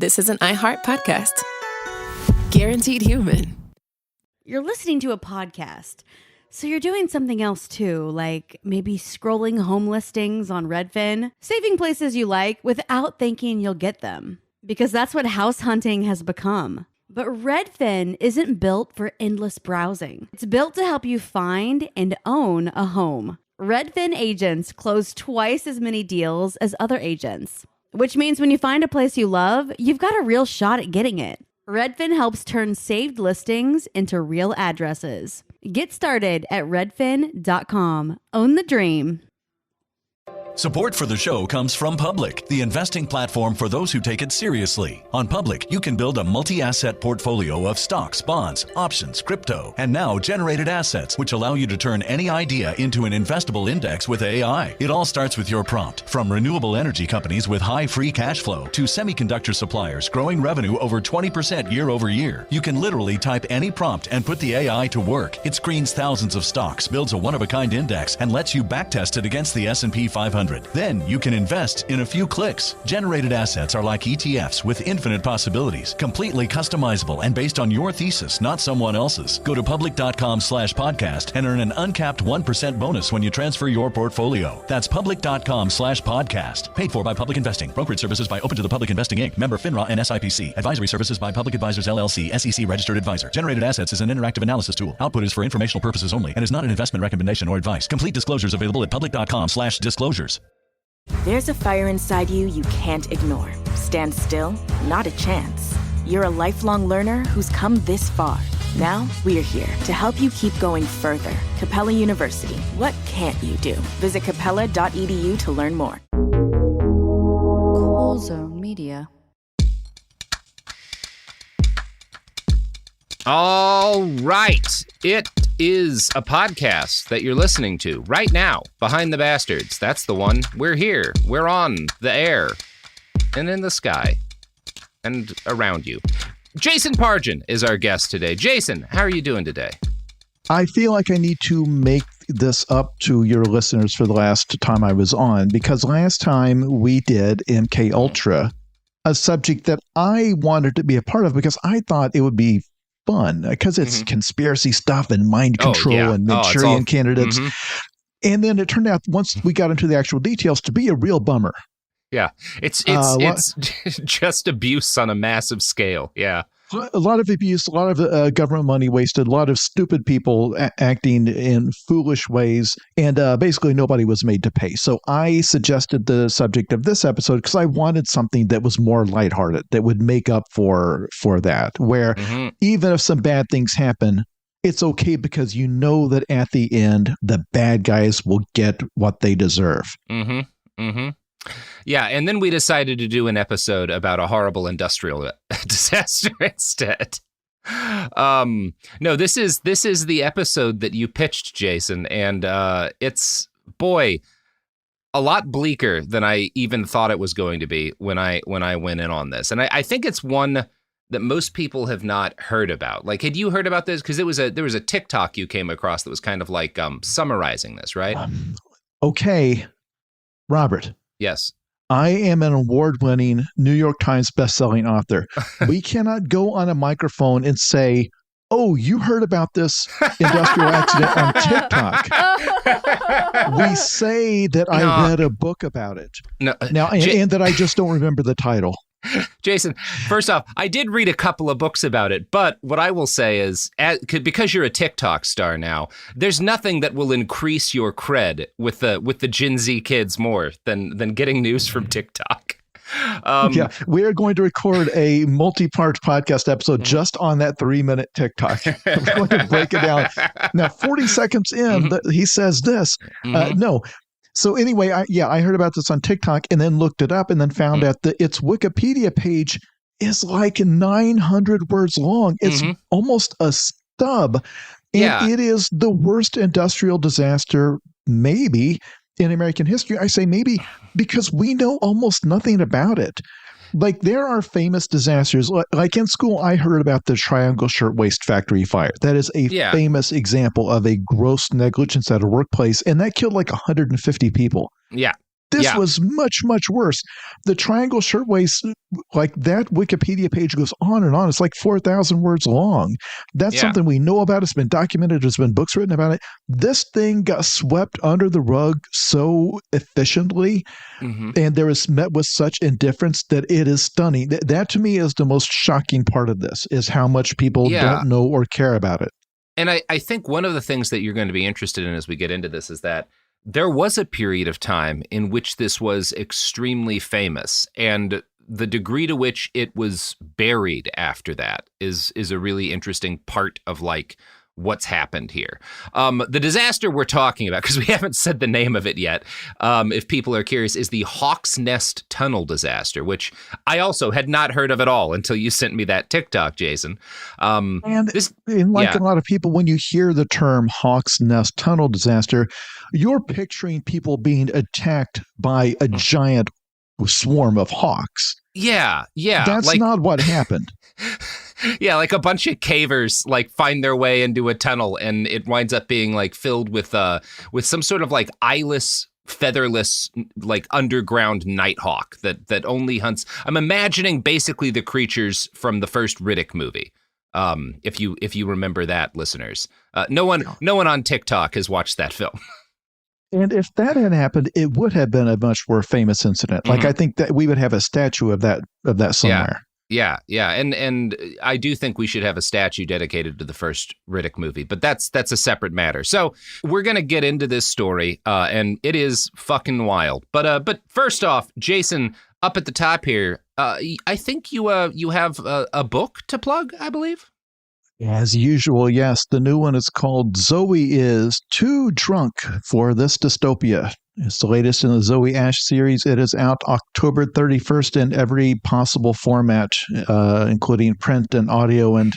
this is an iHeart podcast. Guaranteed human. You're listening to a podcast, so you're doing something else too, like maybe scrolling home listings on Redfin, saving places you like without thinking you'll get them, because that's what house hunting has become. But Redfin isn't built for endless browsing. It's built to help you find and own a home. Redfin agents close twice as many deals as other agents, which means when you find a place you love, you've got a real shot at getting it. Redfin helps turn saved listings into real addresses. Get started at redfin.com. Own the dream. Support for the show comes from Public, the investing platform for those who take it seriously. On Public, you can build a multi-asset portfolio of stocks, bonds, options, crypto, and now generated assets, which allow you to turn any idea into an investable index with AI. It all starts with your prompt. From renewable energy companies with high free cash flow to semiconductor suppliers growing revenue over 20% year over year, you can literally type any prompt and put the AI to work. It screens thousands of stocks, builds a one-of-a-kind index, and lets you backtest it against the S&P 500. Then you can invest in a few clicks. Generated assets are like ETFs with infinite possibilities, completely customizable and based on your thesis, not someone else's. Go to public.com/podcast and earn an uncapped 1% bonus when you transfer your portfolio. That's public.com/podcast. Paid for by Public Investing. Brokerage services by Open to the Public Investing Inc. Member FINRA and SIPC. Advisory services by Public Advisors LLC, SEC registered advisor. Generated assets is an interactive analysis tool. Output is for informational purposes only and is not an investment recommendation or advice. Complete disclosures available at public.com/disclosures. There's a fire inside you can't ignore. Stand still? Not a chance. You're a lifelong learner who's come this far. Now, we're here to help you keep going further. Capella University. What can't you do? Visit capella.edu to learn more. Cool Zone Media. All right. It is a podcast that you're listening to right now. Behind the Bastards. That's the one. We're here. We're on the air and in the sky and around you. Jason Pargin is our guest today. Jason, how are you doing today? I feel like I need to make this up to your listeners for the last time I was on, because last time we did MK Ultra, a subject that I wanted to be a part of because I thought it would be fun, because it's conspiracy stuff and mind control and Manchurian candidates. And then it turned out, once we got into the actual details, to be a real bummer. Yeah, it's just abuse on a massive scale. Yeah. A lot of abuse, a lot of government money wasted, a lot of stupid people acting in foolish ways, and basically nobody was made to pay. So I suggested the subject of this episode because I wanted something that was more lighthearted, that would make up for that, where even if some bad things happen, it's okay because you know that at the end, the bad guys will get what they deserve. Yeah, and then we decided to do an episode about a horrible industrial disaster instead. No, this is the episode that you pitched, Jason, and it's, boy, a lot bleaker than I even thought it was going to be when I went in on this. And I think it's one that most people have not heard about. Like, had you heard about this? Because there was a TikTok you came across that was kind of like summarizing this, right? Okay, Robert. Yes. I am an award-winning New York Times bestselling author. We cannot go on a microphone and say, "Oh, you heard about this industrial accident on TikTok." We say that I read a book about it. No, now, and that I just don't remember the title. Jason, first off, I did read a couple of books about it, but what I will say is, because you're a TikTok star now, there's nothing that will increase your cred with the Gen Z kids more than getting news from TikTok. Yeah, we are going to record a multi-part podcast episode just on that 3-minute TikTok. We're going to break it down. Now, 40 seconds in, he says this. No. So anyway, I heard about this on TikTok and then looked it up and then found out that its Wikipedia page is like 900 words long. It's almost a stub. And it is the worst industrial disaster maybe in American history. I say maybe because we know almost nothing about it. Like, there are famous disasters. Like in school, I heard about the Triangle Shirtwaist Factory fire. That is a famous example of a gross negligence at a workplace, and that killed like 150 people. Yeah. This was much, much worse. The Triangle Shirtwaist, like that Wikipedia page goes on and on. It's like 4,000 words long. That's something we know about. It's been documented. There's been books written about it. This thing got swept under the rug so efficiently, and there is met with such indifference that it is stunning. That to me is the most shocking part of this, is how much people don't know or care about it. And I think one of the things that you're going to be interested in as we get into this is that there was a period of time in which this was extremely famous, and the degree to which it was buried after that is a really interesting part of like what's happened here. The disaster we're talking about, because we haven't said the name of it yet, if people are curious, is the Hawk's Nest Tunnel disaster, which I also had not heard of at all until you sent me that TikTok, Jason. And a lot of people, when you hear the term Hawk's Nest Tunnel disaster, you're picturing people being attacked by a giant swarm of hawks. Yeah. That's not what happened. Yeah, like a bunch of cavers like find their way into a tunnel, and it winds up being like filled with some sort of like eyeless, featherless, like underground nighthawk that only hunts. I'm imagining basically the creatures from the first Riddick movie. If you remember that, listeners. No one on TikTok has watched that film. And if that had happened, it would have been a much more famous incident. Like I think that we would have a statue of that somewhere. Yeah. And I do think we should have a statue dedicated to the first Riddick movie, but that's a separate matter. So we're going to get into this story, and it is fucking wild. But first off, Jason, up at the top here, I think you have a book to plug, I believe. As usual, yes. The new one is called Zoe is Too Drunk for This Dystopia. It's the latest in the Zoe Ash series. It is out October 31st in every possible format, including print and audio, and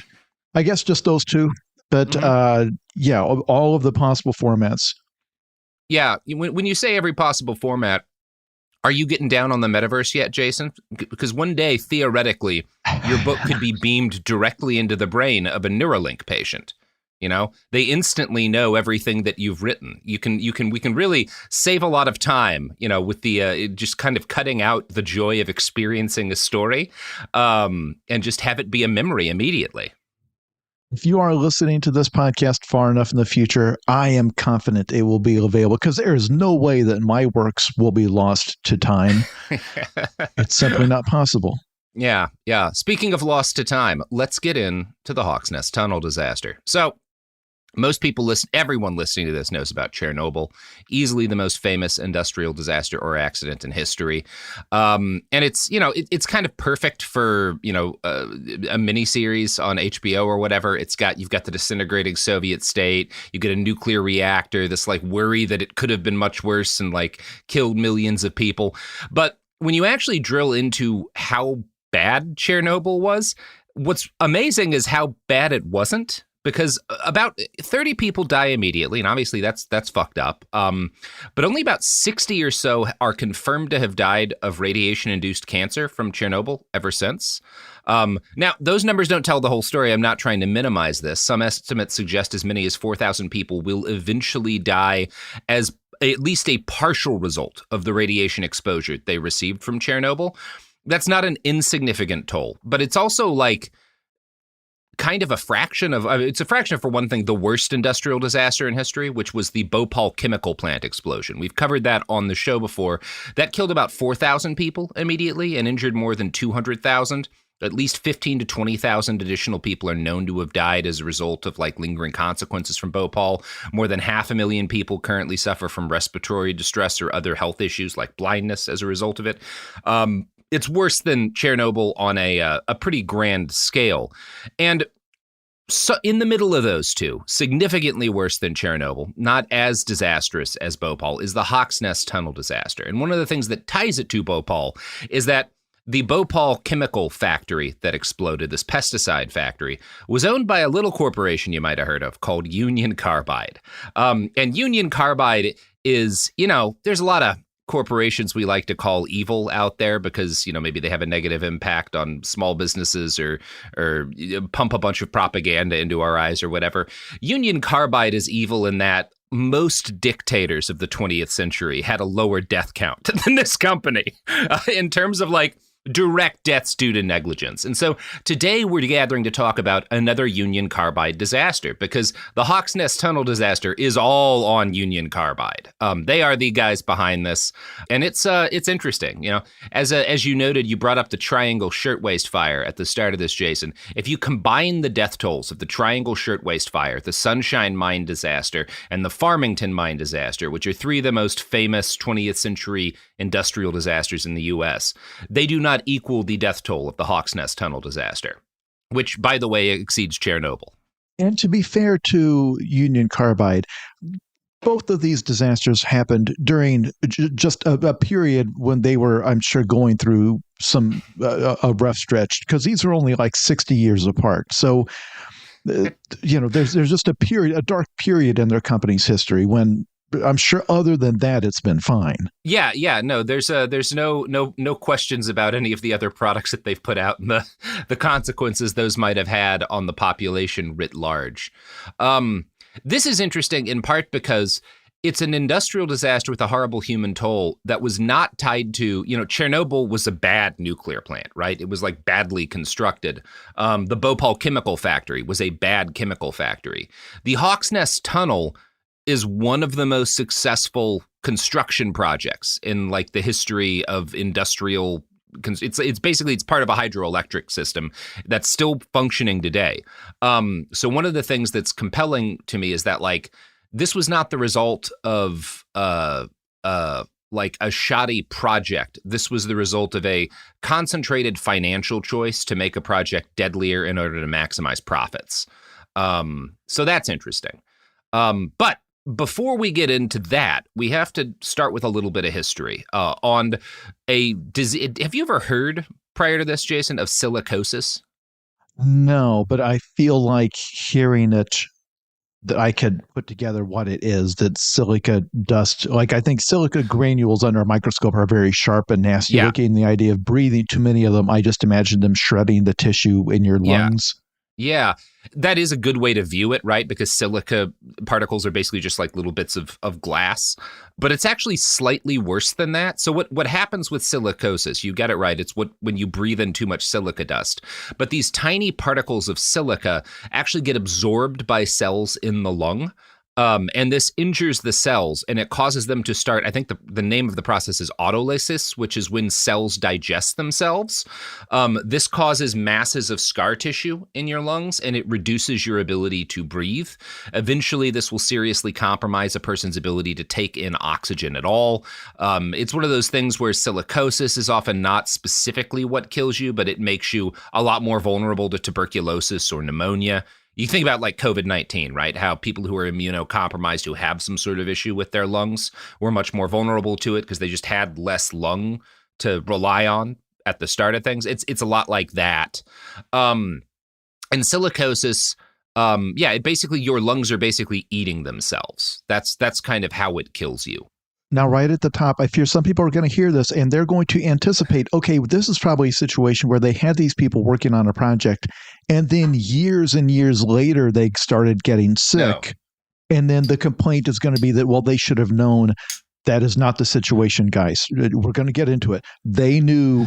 I guess just those two. But all of the possible formats. Yeah. When you say every possible format, are you getting down on the metaverse yet, Jason? Because one day, theoretically, your book could be beamed directly into the brain of a Neuralink patient. You know, they instantly know everything that you've written. We can really save a lot of time, you know, with the just kind of cutting out the joy of experiencing a story, and just have it be a memory immediately. If you are listening to this podcast far enough in the future, I am confident it will be available, because there is no way that my works will be lost to time. It's simply not possible. Yeah. Speaking of lost to time, let's get into the Hawk's Nest Tunnel disaster. So most people everyone listening to this knows about Chernobyl, easily the most famous industrial disaster or accident in history. And it's, you know, it's kind of perfect for, you know, a miniseries on HBO or whatever. You've got the disintegrating Soviet state, you get a nuclear reactor, this like worry that it could have been much worse and like killed millions of people. But when you actually drill into how bad Chernobyl was, what's amazing is how bad it wasn't. Because about 30 people die immediately, and obviously that's fucked up. But only about 60 or so are confirmed to have died of radiation-induced cancer from Chernobyl ever since. Now, those numbers don't tell the whole story. I'm not trying to minimize this. Some estimates suggest as many as 4,000 people will eventually die as at least a partial result of the radiation exposure they received from Chernobyl. That's not an insignificant toll, but it's also like kind of a fraction of, for one thing, the worst industrial disaster in history, which was the Bhopal chemical plant explosion. We've covered that on the show before. That killed about 4,000 people immediately and injured more than 200,000. At least 15 to 20,000 additional people are known to have died as a result of like lingering consequences from Bhopal. More than 500,000 people currently suffer from respiratory distress or other health issues like blindness as a result of it. It's worse than Chernobyl on a pretty grand scale. And so in the middle of those two, significantly worse than Chernobyl, not as disastrous as Bhopal, is the Hawk's Nest Tunnel disaster. And one of the things that ties it to Bhopal is that the Bhopal chemical factory that exploded, this pesticide factory, was owned by a little corporation you might have heard of called Union Carbide. And Union Carbide is, you know, there's a lot of corporations we like to call evil out there because, maybe they have a negative impact on small businesses or pump a bunch of propaganda into our eyes or whatever. Union Carbide is evil in that most dictators of the 20th century had a lower death count than this company in terms of direct deaths due to negligence. And so today we're gathering to talk about another Union Carbide disaster because the Hawks Nest Tunnel disaster is all on Union Carbide. They are the guys behind this, and it's interesting. As you noted, you brought up the Triangle Shirtwaist Fire at the start of this, Jason. If you combine the death tolls of the Triangle Shirtwaist Fire, the Sunshine Mine disaster, and the Farmington Mine disaster, which are three of the most famous 20th century industrial disasters in the U.S., they do not equal the death toll of the Hawks Nest Tunnel disaster, which, by the way, exceeds Chernobyl. And to be fair to Union Carbide, both of these disasters happened during just a period when they were, I'm sure, going through a rough stretch, because these are only 60 years apart. So, there's just a dark period in their company's history when I'm sure other than that, it's been fine. Yeah. No, there's no questions about any of the other products that they've put out and the consequences those might have had on the population writ large. This is interesting in part because it's an industrial disaster with a horrible human toll that was not tied to, Chernobyl was a bad nuclear plant, right? It was badly constructed. The Bhopal chemical factory was a bad chemical factory. The Hawks Nest Tunnel is one of the most successful construction projects in the history of industrial. It's part of a hydroelectric system that's still functioning today. So one of the things that's compelling to me is that this was not the result of a shoddy project. This was the result of a concentrated financial choice to make a project deadlier in order to maximize profits. So that's interesting. But before we get into that, we have to start with a little bit of history on have you ever heard prior to this, Jason, of silicosis? No, but I feel like hearing it, that I could put together what it is, that silica dust, I think silica granules under a microscope are very sharp and nasty looking. The idea of breathing too many of them, I just imagine them shredding the tissue in your lungs. Yeah, that is a good way to view it, right? Because silica particles are basically just little bits of glass, but it's actually slightly worse than that. So what happens with silicosis, you get it right, it's when you breathe in too much silica dust. But these tiny particles of silica actually get absorbed by cells in the lung. And this injures the cells and it causes them to start, I think the name of the process is autolysis, which is when cells digest themselves. This causes masses of scar tissue in your lungs and it reduces your ability to breathe. Eventually, this will seriously compromise a person's ability to take in oxygen at all. It's one of those things where silicosis is often not specifically what kills you, but it makes you a lot more vulnerable to tuberculosis or pneumonia. You think about COVID-19, right? How people who are immunocompromised, who have some sort of issue with their lungs, were much more vulnerable to it because they just had less lung to rely on at the start of things. It's a lot like that. And silicosis, basically your lungs are basically eating themselves. That's kind of how it kills you. Now, right at the top, I fear some people are going to hear this and they're going to anticipate, okay, this is probably a situation where they had these people working on a project and then years and years later, they started getting sick. No. And then the complaint is going to be that, well, they should have known. That is not the situation, guys. We're going to get into it. They knew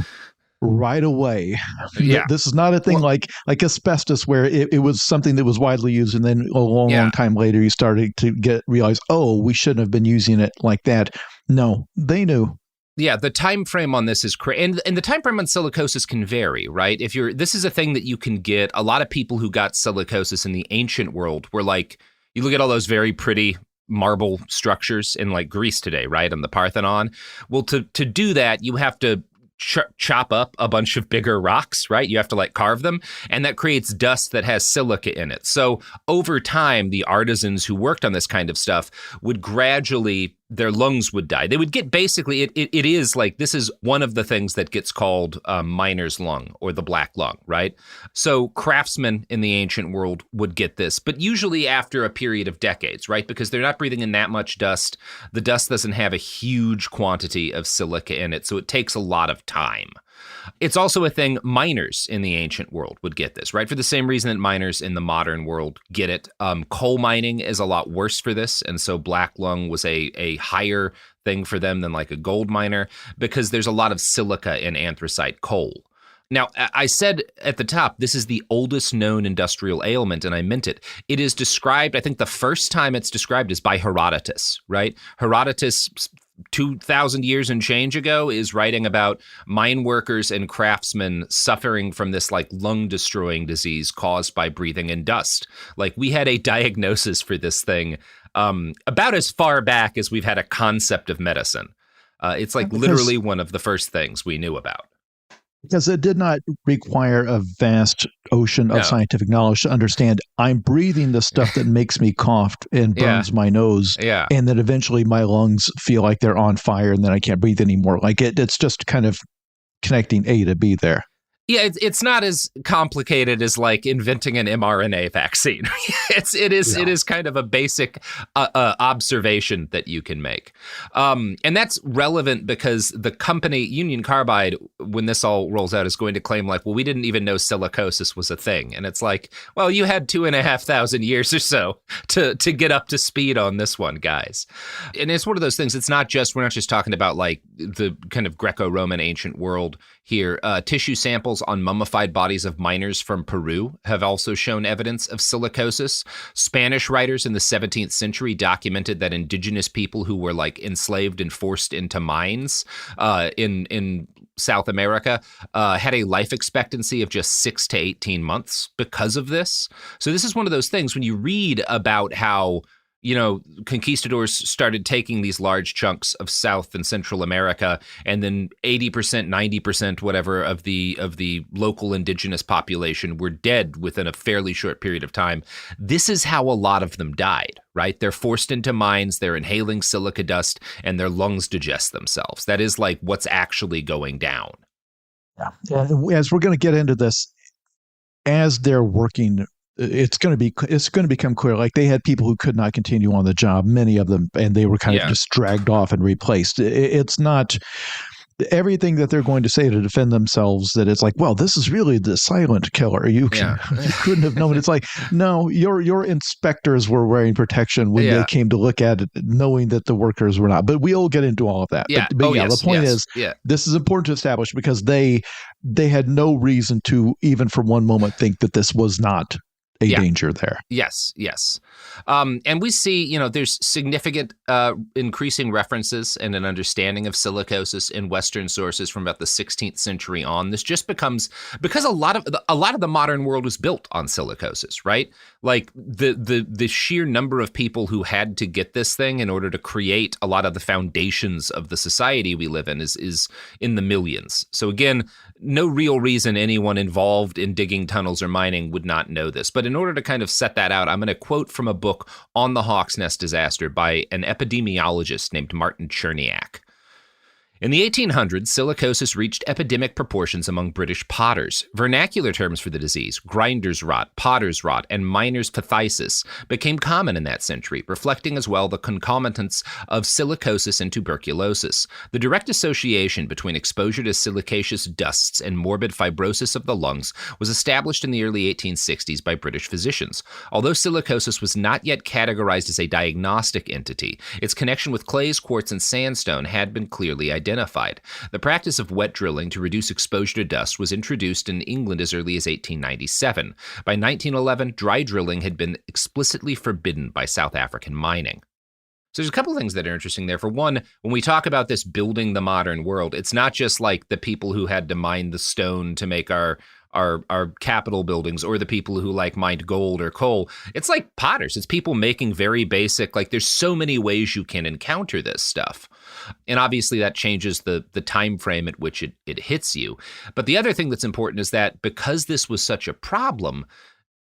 right away. Yeah. This is not a thing like asbestos where it was something that was widely used and then a long time later you started to realize, oh, we shouldn't have been using it like that. No, they knew. Yeah, the time frame on this is crazy. And the time frame on silicosis can vary, right? This is a thing that you can get. A lot of people who got silicosis in the ancient world were you look at all those very pretty marble structures in Greece today, right? On the Parthenon. Well, to do that, you have to chop up a bunch of bigger rocks, right? You have to carve them, and that creates dust that has silica in it. So over time, the artisans who worked on this kind of stuff would gradually their lungs would die. They would get basically, it is like, this is one of the things that gets called miner's lung or the black lung, right? So craftsmen in the ancient world would get this, but usually after a period of decades, right? Because they're not breathing in that much dust. The dust doesn't have a huge quantity of silica in it, so it takes a lot of time. It's also a thing miners in the ancient world would get this, right? For the same reason that miners in the modern world get it. Coal mining is a lot worse for this. And so black lung was a higher thing for them than like a gold miner because there's a lot of silica in anthracite coal. Now, I said at the top, this is the oldest known industrial ailment, and I meant it. It is described, I think the first time it's described is by Herodotus, right? Herodotus 2,000 years and change ago is writing about mine workers and craftsmen suffering from this like lung destroying disease caused by breathing in dust. Like we had a diagnosis for this thing about as far back as we've had a concept of medicine. It's like literally one of the first things we knew about. Because it did not require a vast ocean of scientific knowledge to understand I'm breathing the stuff that makes me cough and burns my nose. Yeah. And then eventually my lungs feel like they're on fire and then I can't breathe anymore. Like it's just kind of connecting A to B there. Yeah, it's not as complicated as like inventing an mRNA vaccine. It is kind of a basic observation that you can make, and that's relevant because the company Union Carbide, when this all rolls out, is going to claim like, well, we didn't even know silicosis was a thing, and it's like, well, you had 2,500 years or so to get up to speed on this one, guys. And it's one of those things. We're not just talking about like the kind of Greco-Roman ancient world here. Tissue samples on mummified bodies of miners from Peru have also shown evidence of silicosis. Spanish writers in the 17th century documented that indigenous people who were like enslaved and forced into mines in South America had a life expectancy of just 6 to 18 months because of this. So this is one of those things when you read about how conquistadors started taking these large chunks of South and Central America, and then 80%, 90%, whatever, of the local indigenous population were dead within a fairly short period of time. This is how a lot of them died, right? They're forced into mines, they're inhaling silica dust, and their lungs digest themselves. That is like what's actually going down. Yeah. As we're going to get into this, as they're working, it's going to become clear. Like they had people who could not continue on the job, many of them, and they were kind of just dragged off and replaced. It's not everything that they're going to say to defend themselves that it's like, well, this is really the silent killer. You couldn't have known. It's like, no, your inspectors were wearing protection when they came to look at it, knowing that the workers were not. But we'll get into all of that. Yeah. But the point is, this is important to establish because they had no reason to even for one moment think that this was not a danger there. Yes. And we see, there's significant increasing references and an understanding of silicosis in Western sources from about the 16th century on. This just becomes, because a lot of the modern world was built on silicosis, right? Like the sheer number of people who had to get this thing in order to create a lot of the foundations of the society we live in is in the millions. So again, no real reason anyone involved in digging tunnels or mining would not know this. But in order to kind of set that out, I'm going to quote from a book on the Hawks Nest disaster by an epidemiologist named Martin Cherniak. In the 1800s, silicosis reached epidemic proportions among British potters. Vernacular terms for the disease, grinder's rot, potter's rot, and miner's phthisis, became common in that century, reflecting as well the concomitants of silicosis and tuberculosis. The direct association between exposure to silicaceous dusts and morbid fibrosis of the lungs was established in the early 1860s by British physicians. Although silicosis was not yet categorized as a diagnostic entity, its connection with clays, quartz, and sandstone had been clearly identified. The practice of wet drilling to reduce exposure to dust was introduced in England as early as 1897. By 1911, dry drilling had been explicitly forbidden by South African mining. So there's a couple of things that are interesting there. For one, when we talk about this building the modern world, it's not just like the people who had to mine the stone to make our Capitol buildings or the people who like mined gold or coal. It's like potters. It's people making very basic, like there's so many ways you can encounter this stuff. And obviously that changes the time frame at which it hits you. But the other thing that's important is that because this was such a problem,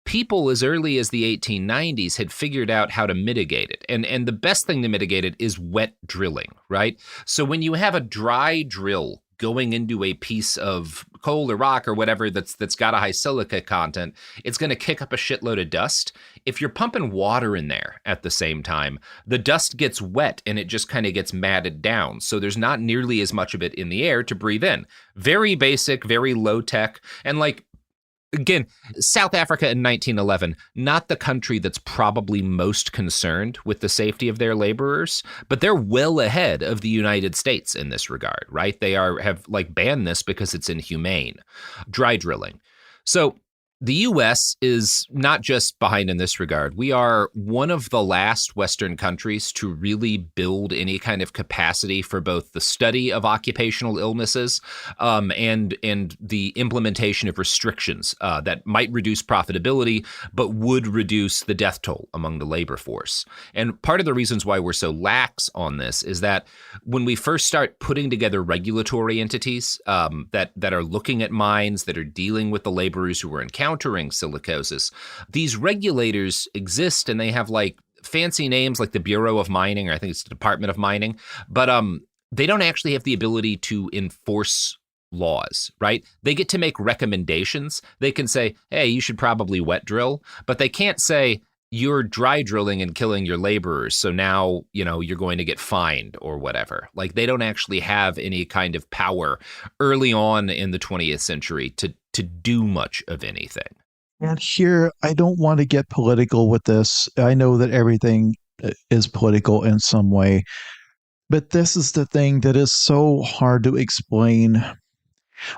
people as early as the 1890s had figured out how to mitigate it. And the best thing to mitigate it is wet drilling, right? So when you have a dry drill going into a piece of coal or rock or whatever that's got a high silica content, it's going to kick up a shitload of dust. If you're pumping water in there at the same time, the dust gets wet and it just kind of gets matted down. So there's not nearly as much of it in the air to breathe in. Very basic, very low tech. And like, again, South Africa in 1911, not the country that's probably most concerned with the safety of their laborers, but they're well ahead of the United States in this regard, right? They have like banned this because it's inhumane. Dry drilling. So the U.S. is not just behind in this regard. We are one of the last Western countries to really build any kind of capacity for both the study of occupational illnesses and the implementation of restrictions that might reduce profitability, but would reduce the death toll among the labor force. And part of the reasons why we're so lax on this is that when we first start putting together regulatory entities that are looking at mines, that are dealing with the laborers who are encountering silicosis, these regulators exist and they have like fancy names like the Bureau of Mining, or I think it's the Department of Mining, but they don't actually have the ability to enforce laws, right? They get to make recommendations. They can say, hey, you should probably wet drill, but they can't say, you're dry drilling and killing your laborers, so now, you're going to get fined or whatever. Like, they don't actually have any kind of power early on in the 20th century to do much of anything. And here, I don't want to get political with this. I know that everything is political in some way, but this is the thing that is so hard to explain.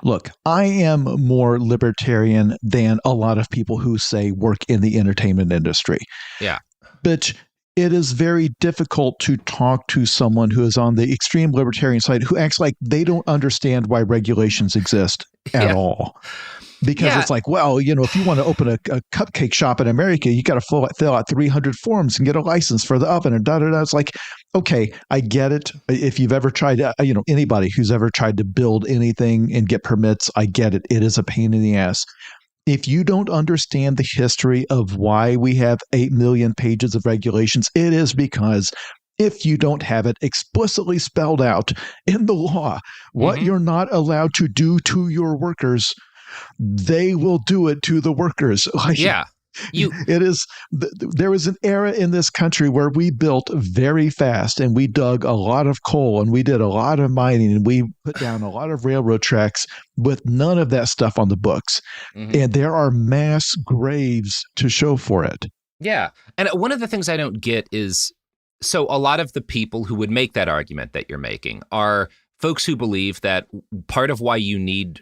Look, I am more libertarian than a lot of people who say work in the entertainment industry. Yeah. But it is very difficult to talk to someone who is on the extreme libertarian side who acts like they don't understand why regulations exist at all. Because it's like, well, if you want to open a cupcake shop in America, you got to fill out 300 forms and get a license for the oven and da-da-da. It's like, okay, I get it. If you've ever tried, anybody who's ever tried to build anything and get permits, I get it. It is a pain in the ass. If you don't understand the history of why we have 8 million pages of regulations, it is because if you don't have it explicitly spelled out in the law, what you're not allowed to do to your workers, they will do it to the workers. There was an era in this country where we built very fast and we dug a lot of coal and we did a lot of mining and we put down a lot of railroad tracks with none of that stuff on the books. And there are mass graves to show for it. Yeah. And one of the things I don't get is, so a lot of the people who would make that argument that you're making are folks who believe that part of why you need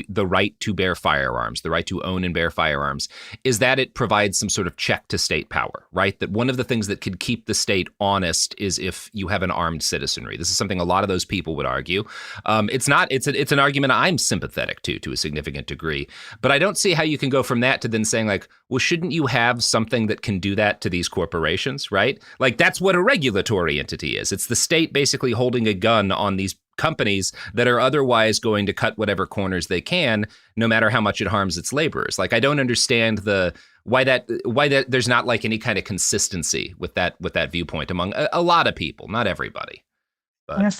the right to bear firearms, the right to own and bear firearms, is that it provides some sort of check to state power, right? That one of the things that could keep the state honest is if you have an armed citizenry. This is something a lot of those people would argue. It's an argument I'm sympathetic to a significant degree, but I don't see how you can go from that to then saying like, well, shouldn't you have something that can do that to these corporations, right? Like, that's what a regulatory entity is. It's the state basically holding a gun on these companies that are otherwise going to cut whatever corners they can, no matter how much it harms its laborers. Like, I don't understand why that there's not like any kind of consistency with that viewpoint among a lot of people, not everybody.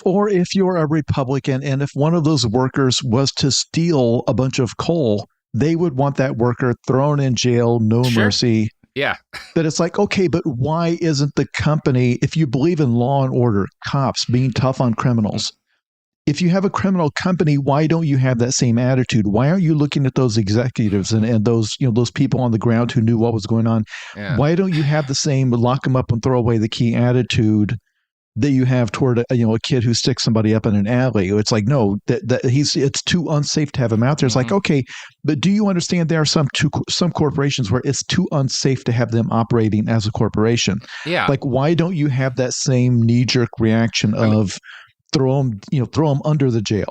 Or if you're a Republican and if one of those workers was to steal a bunch of coal, they would want that worker thrown in jail, no mercy. Yeah. That it's like, okay, but why isn't the company, if you believe in law and order, cops being tough on criminals, if you have a criminal company, why don't you have that same attitude? Why aren't you looking at those executives and those people on the ground who knew what was going on? Yeah. Why don't you have the same lock them up and throw away the key attitude that you have toward a kid who sticks somebody up in an alley? It's like, no, it's too unsafe to have him out there. It's like, okay, but do you understand there are some corporations where it's too unsafe to have them operating as a corporation? Yeah. Like, why don't you have that same knee-jerk reaction of throw them under the jail?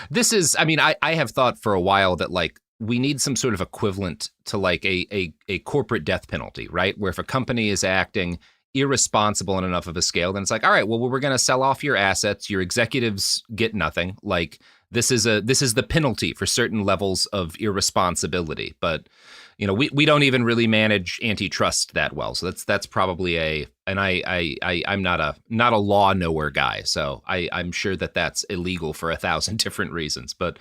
This is, I have thought for a while that like we need some sort of equivalent to like a corporate death penalty, right? Where if a company is acting irresponsible in enough of a scale, then it's like, all right, well, we're going to sell off your assets. Your executives get nothing. Like, This is the penalty for certain levels of irresponsibility. But we don't even really manage antitrust that well. So that's probably I'm not a law knower guy. So I'm sure that's illegal for 1,000 different reasons. But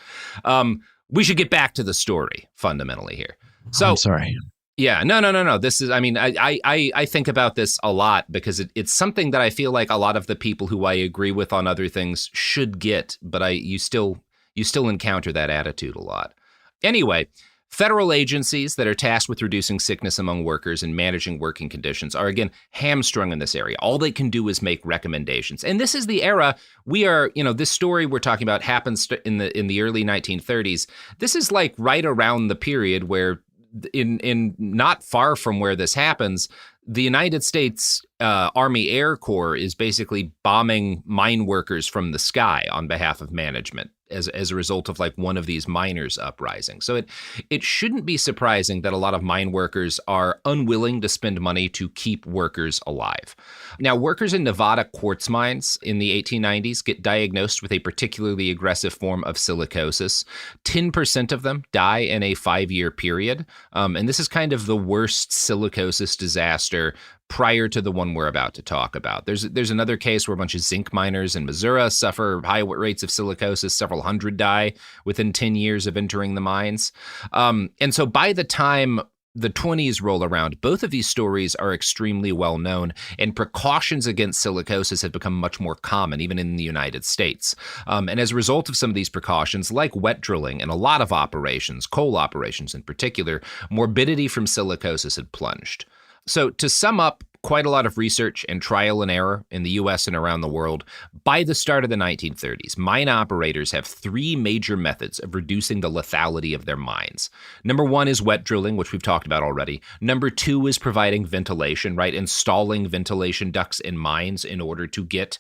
we should get back to the story fundamentally here. So I'm sorry. Yeah, no. This is, I think about this a lot because it's something that I feel like a lot of the people who I agree with on other things should get, but you still encounter that attitude a lot. Anyway, federal agencies that are tasked with reducing sickness among workers and managing working conditions are, again, hamstrung in this area. All they can do is make recommendations. And this is the era we are, this story we're talking about happens in the early 1930s. This is like right around the period where in not far from where this happens, the United States Army Air Corps is basically bombing mine workers from the sky on behalf of management as a result of like one of these miners' uprising. So it shouldn't be surprising that a lot of mine workers are unwilling to spend money to keep workers alive. Now, workers in Nevada quartz mines in the 1890s get diagnosed with a particularly aggressive form of silicosis. 10% of them die in a 5-year period. And this is kind of the worst silicosis disaster prior to the one we're about to talk about. There's another case where a bunch of zinc miners in Missouri suffer high rates of silicosis. Several hundred die within 10 years of entering the mines. And so by the time the 20s roll around, both of these stories are extremely well known, and precautions against silicosis have become much more common, even in the United States. And as a result of some of these precautions, like wet drilling and a lot of operations, coal operations in particular, morbidity from silicosis had plunged. So to sum up, quite a lot of research and trial and error in the U.S. and around the world. By the start of the 1930s, mine operators have 3 major methods of reducing the lethality of their mines. Number 1 is wet drilling, which we've talked about already. Number 2 is providing ventilation, right? Installing ventilation ducts in mines in order to get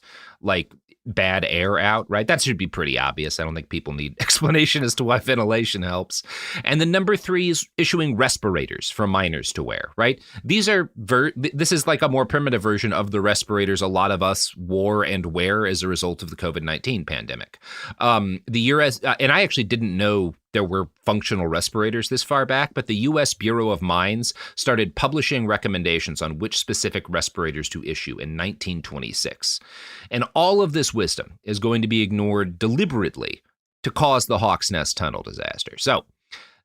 bad air out, right? That should be pretty obvious. I don't think people need explanation as to why ventilation helps. And then number 3 is issuing respirators for miners to wear, right? These are this is like a more primitive version of the respirators a lot of us wore and wear as a result of the COVID-19 pandemic. The US, and I actually didn't know there were functional respirators this far back, but the U.S. Bureau of Mines started publishing recommendations on which specific respirators to issue in 1926. And all of this wisdom is going to be ignored deliberately to cause the Hawks Nest Tunnel disaster. So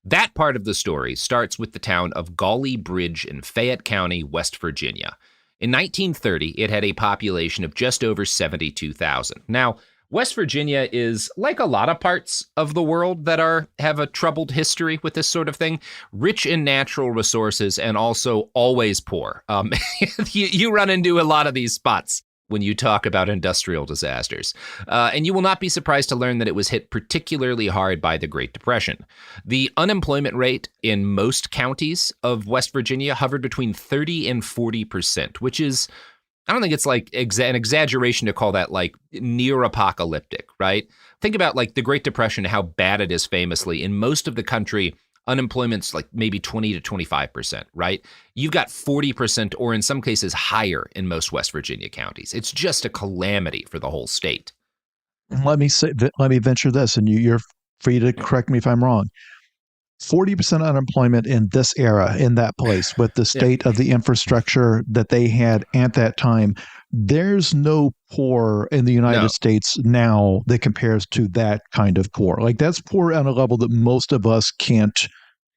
that part of the story starts with the town of Gauley Bridge in Fayette County, West Virginia. In 1930, it had a population of just over 72,000. Now, West Virginia is, like a lot of parts of the world that have a troubled history with this sort of thing, rich in natural resources and also always poor. You run into a lot of these spots when you talk about industrial disasters. And you will not be surprised to learn that it was hit particularly hard by the Great Depression. The unemployment rate in most counties of West Virginia hovered between 30 and 40%, which is, I don't think it's like an exaggeration to call that like near apocalyptic, right? Think about like the Great Depression, how bad it is famously. In most of the country, unemployment's like maybe 20 to 25%, right? You've got 40% or in some cases higher in most West Virginia counties. It's just a calamity for the whole state. Let me venture this, and you're free to correct me if I'm wrong. 40% unemployment in this era, in that place, with the state of the infrastructure that they had at that time. There's no poor in the United States now that compares to that kind of poor. Like, that's poor on a level that most of us can't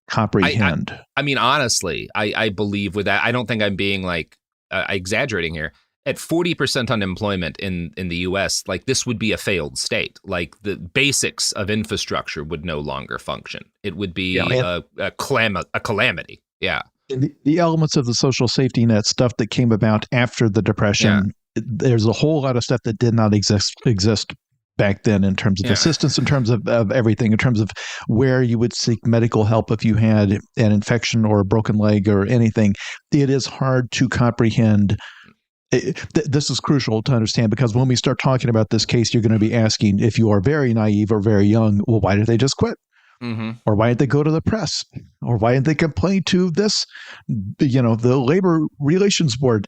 comprehend. I mean, honestly, I believe with that, I don't think I'm being like exaggerating here. At 40% unemployment in the U.S., like this would be a failed state. Like the basics of infrastructure would no longer function. It would be a calamity. Yeah. The elements of the social safety net stuff that came about after the Depression, there's a whole lot of stuff that did not exist back then in terms of assistance, in terms of everything, in terms of where you would seek medical help if you had an infection or a broken leg or anything. It is hard to comprehend. This is crucial to understand, because when we start talking about this case, you're going to be asking, if you are very naive or very young, well, why did they just quit? Mm-hmm. Or why did they go to the press? Or why did they complain to this, the Labor Relations Board?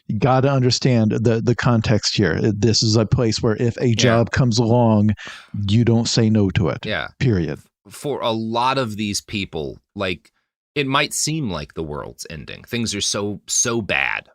You got to understand the context here. This is a place where if a job comes along, you don't say no to it. Yeah. Period. For a lot of these people, like, it might seem like the world's ending. Things are so bad.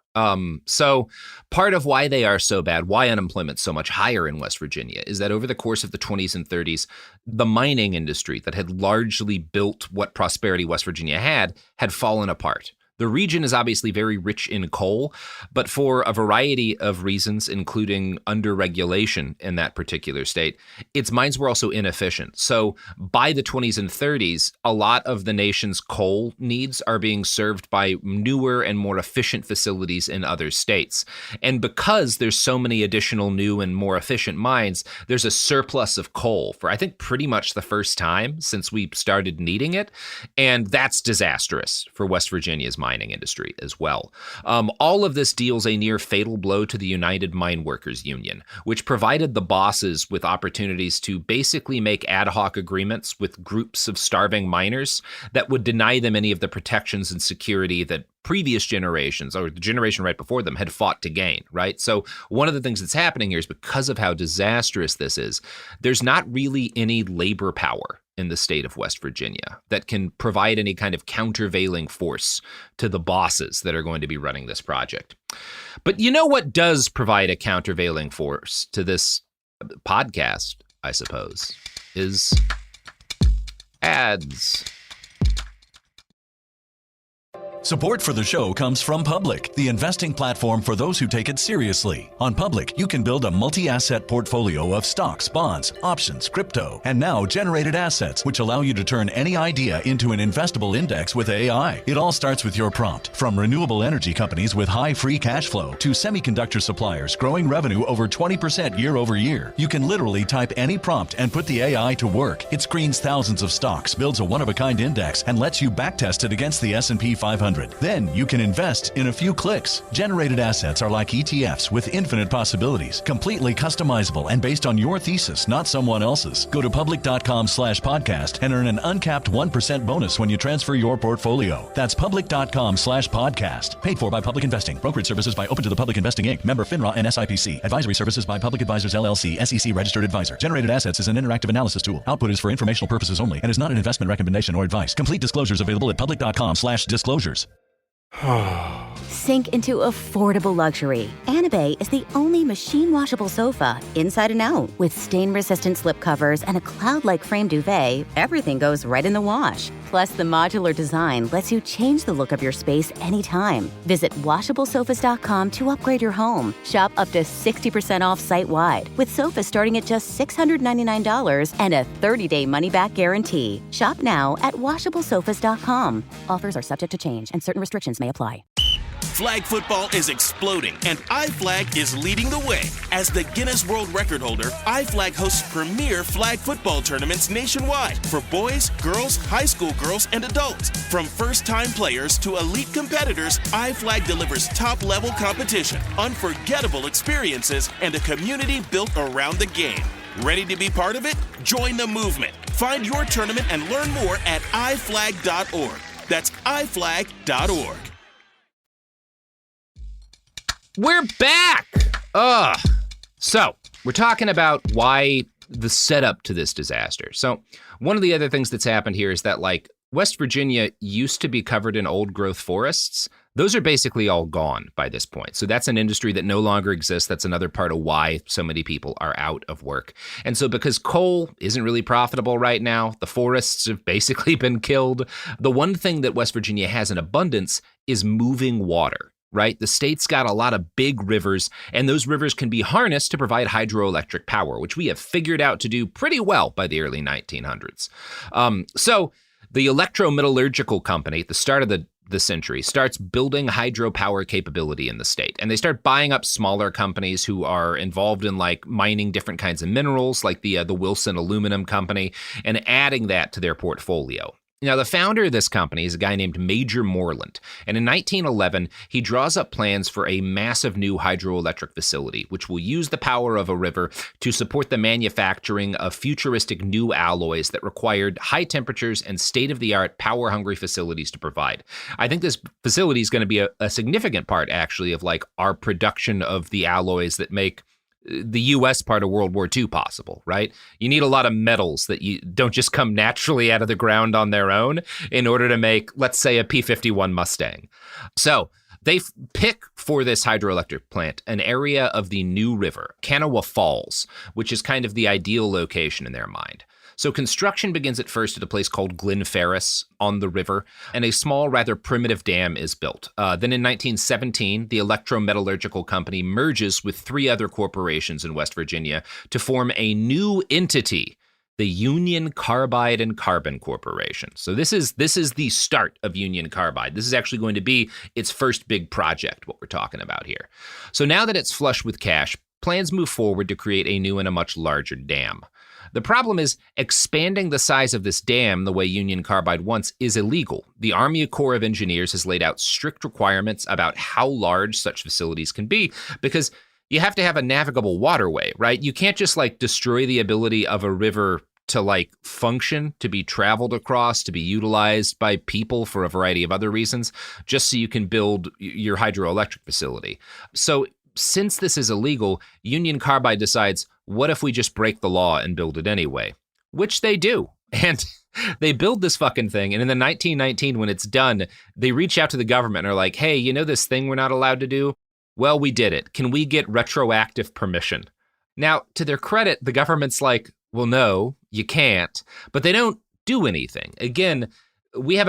So part of why they are so bad, why unemployment's so much higher in West Virginia, is that over the course of the 20s and 30s, the mining industry that had largely built what prosperity West Virginia had fallen apart. The region is obviously very rich in coal, but for a variety of reasons, including under-regulation in that particular state, its mines were also inefficient. So by the 20s and 30s, a lot of the nation's coal needs are being served by newer and more efficient facilities in other states. And because there's so many additional new and more efficient mines, there's a surplus of coal for, I think, pretty much the first time since we started needing it. And that's disastrous for West Virginia's mining industry as well. All of this deals a near fatal blow to the United Mine Workers Union, which provided the bosses with opportunities to basically make ad hoc agreements with groups of starving miners that would deny them any of the protections and security that previous generations, or the generation right before them, had fought to gain, right? So one of the things that's happening here is because of how disastrous this is, there's not really any labor power in the state of West Virginia that can provide any kind of countervailing force to the bosses that are going to be running this project. But you know what does provide a countervailing force to this podcast, I suppose, is ads. Support for the show comes from Public, the investing platform for those who take it seriously. On Public, you can build a multi-asset portfolio of stocks, bonds, options, crypto, and now generated assets, which allow you to turn any idea into an investable index with AI. It all starts with your prompt. From renewable energy companies with high free cash flow to semiconductor suppliers growing revenue over 20% year over year, you can literally type any prompt and put the AI to work. It screens thousands of stocks, builds a one-of-a-kind index, and lets you backtest it against the S&P 500. Then you can invest in a few clicks. Generated assets are like ETFs with infinite possibilities, completely customizable and based on your thesis, not someone else's. Go to public.com/podcast and earn an uncapped 1% bonus when you transfer your portfolio. That's public.com/podcast. Paid for by Public Investing. Brokerage services by Open to the Public Investing Inc. Member FINRA and SIPC. Advisory services by Public Advisors LLC, SEC registered advisor. Generated assets is an interactive analysis tool. Output is for informational purposes only and is not an investment recommendation or advice. Complete disclosures available at public.com/disclosures. Sink into affordable luxury. Anabay is the only machine washable sofa, inside and out. With stain-resistant slip covers and a cloud-like frame duvet, everything goes right in the wash. Plus, the modular design lets you change the look of your space anytime. Visit washablesofas.com to upgrade your home. Shop up to 60% off site-wide, with sofas starting at just $699 and a 30-day money-back guarantee. Shop now at washablesofas.com. Offers are subject to change, and certain restrictions may apply. Flag football is exploding, and iFlag is leading the way. As the Guinness World Record holder, iFlag hosts premier flag football tournaments nationwide for boys, girls, high school girls, and adults. From first-time players to elite competitors, iFlag delivers top-level competition, unforgettable experiences, and a community built around the game. Ready to be part of it? Join the movement. Find your tournament and learn more at iflag.org. That's iflag.org. We're back! So, we're talking about why the setup to this disaster. So, one of the other things that's happened here is that, like, West Virginia used to be covered in old-growth forests. Those are basically all gone by this point. So that's an industry that no longer exists. That's another part of why so many people are out of work. And so because coal isn't really profitable right now, the forests have basically been killed. The one thing that West Virginia has in abundance is moving water. Right? The state's got a lot of big rivers, and those rivers can be harnessed to provide hydroelectric power, which we have figured out to do pretty well by the early 1900s. So the electrometallurgical company at the start of the century starts building hydropower capability in the state, and they start buying up smaller companies who are involved in like mining different kinds of minerals, like the Wilson Aluminum Company, and adding that to their portfolio. Now, the founder of this company is a guy named Major Moreland, and in 1911, he draws up plans for a massive new hydroelectric facility, which will use the power of a river to support the manufacturing of futuristic new alloys that required high temperatures and state-of-the-art, power-hungry facilities to provide. I think this facility is going to be a significant part, actually, of like our production of the alloys that make the U.S. part of World War II possible, right? You need a lot of metals that you don't just come naturally out of the ground on their own in order to make, let's say, a P-51 Mustang. So they pick for this hydroelectric plant an area of the New River, Kanawha Falls, which is kind of the ideal location in their mind. So construction begins at first at a place called Glen Ferris on the river, and a small, rather primitive dam is built. Then in 1917, the electrometallurgical company merges with 3 other corporations in West Virginia to form a new entity, the Union Carbide and Carbon Corporation. So this is the start of Union Carbide. This is actually going to be its first big project, what we're talking about here. So now that it's flush with cash, plans move forward to create a new and a much larger dam. The problem is expanding the size of this dam the way Union Carbide wants is illegal. The Army Corps of Engineers has laid out strict requirements about how large such facilities can be because you have to have a navigable waterway, right? You can't just like destroy the ability of a river to like function, to be traveled across, to be utilized by people for a variety of other reasons, just so you can build your hydroelectric facility. So since this is illegal, Union Carbide decides, what if we just break the law and build it anyway? Which they do. And they build this fucking thing. And in the 1919, when it's done, they reach out to the government and are like, hey, you know this thing we're not allowed to do? Well, we did it. Can we get retroactive permission? Now, to their credit, the government's like, well, no, you can't. But they don't do anything. Again, we have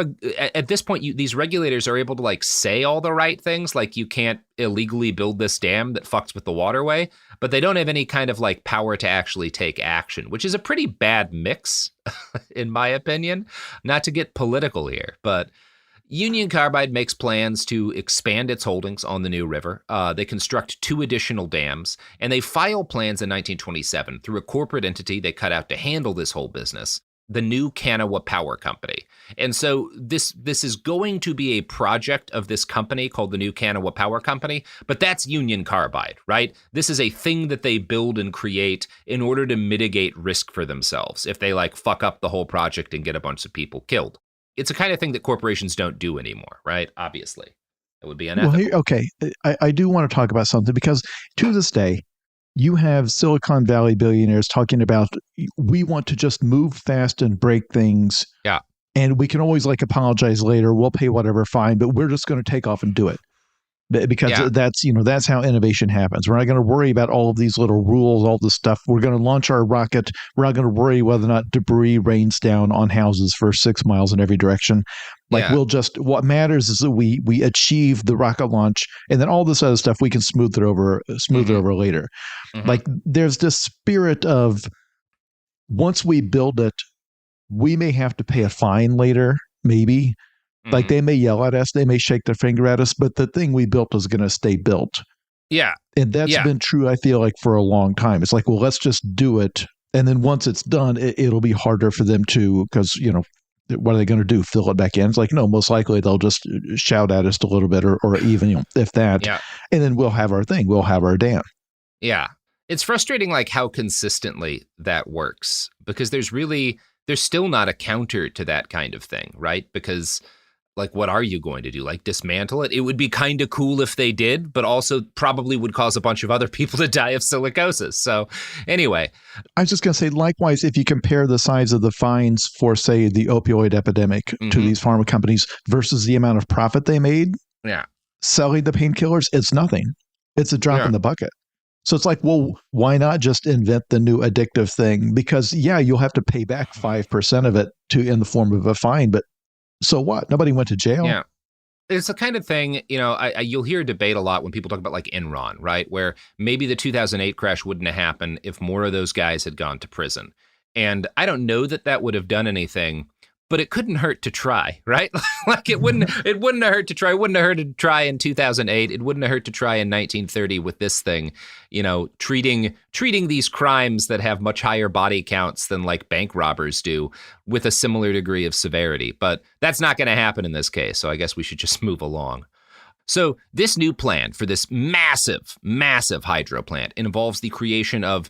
at this point, these regulators are able to like say all the right things, like you can't illegally build this dam that fucks with the waterway, but they don't have any kind of like power to actually take action, which is a pretty bad mix, in my opinion. Not to get political here, but Union Carbide makes plans to expand its holdings on the New River. They construct 2 additional dams, and they file plans in 1927 through a corporate entity they cut out to handle this whole business, the new Kanawha Power Company. And so this is going to be a project of this company called the new Kanawha Power Company, but that's Union Carbide, right? This is a thing that they build and create in order to mitigate risk for themselves if they like fuck up the whole project and get a bunch of people killed. It's a kind of thing that corporations don't do anymore, right? Obviously. It would be unethical. Well, okay, I do want to talk about something because to this day, you have Silicon Valley billionaires talking about, we want to just move fast and break things. Yeah. And we can always like apologize later. We'll pay whatever fine, but we're just going to take off and do it. Because that's how innovation happens. We're not going to worry about all of these little rules, all this stuff. We're going to launch our rocket. We're not going to worry whether or not debris rains down on houses for 6 miles in every direction. What matters is that we achieve the rocket launch, and then all this other stuff we can smooth it over later. Mm-hmm. Like there's this spirit of, once we build it, we may have to pay a fine later, maybe. Like they may yell at us, they may shake their finger at us, but the thing we built is going to stay built. Yeah. And that's been true, I feel like, for a long time. It's like, well, let's just do it. And then once it's done, it'll be harder for them to, because, what are they going to do? Fill it back in? It's like, no, most likely they'll just shout at us a little bit or even, if that. Yeah. And then we'll have our thing. We'll have our dam. Yeah. It's frustrating, like, how consistently that works, because there's still not a counter to that kind of thing, right? Because, like, what are you going to do? Like, dismantle it? It would be kind of cool if they did, but also probably would cause a bunch of other people to die of silicosis. So anyway. I was just going to say, likewise, if you compare the size of the fines for, say, the opioid epidemic to these pharma companies versus the amount of profit they made, selling the painkillers, it's nothing. It's a drop in the bucket. So it's like, well, why not just invent the new addictive thing? Because, you'll have to pay back 5% of it in the form of a fine, but so what? Nobody went to jail. Yeah. It's the kind of thing, you'll hear a debate a lot when people talk about like Enron, right? Where maybe the 2008 crash wouldn't have happened if more of those guys had gone to prison. And I don't know that would have done anything, but it couldn't hurt to try, right? Like it wouldn't have hurt to try. It wouldn't have hurt to try in 2008. It wouldn't have hurt to try in 1930 with this thing, treating these crimes that have much higher body counts than like bank robbers do with a similar degree of severity. But that's not going to happen in this case. So I guess we should just move along. So this new plan for this massive, massive hydro plant involves the creation of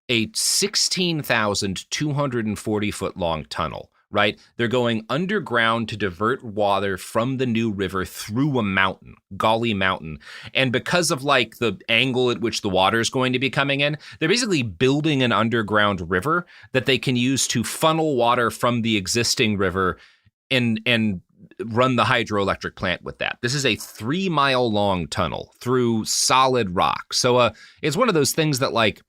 a 16,240 foot long tunnel. Right? They're going underground to divert water from the new river through a mountain, Gauley Mountain. And because of like the angle at which the water is going to be coming in, they're basically building an underground river that they can use to funnel water from the existing river and run the hydroelectric plant with that. This is a 3-mile long tunnel through solid rock. So it's one of those things that like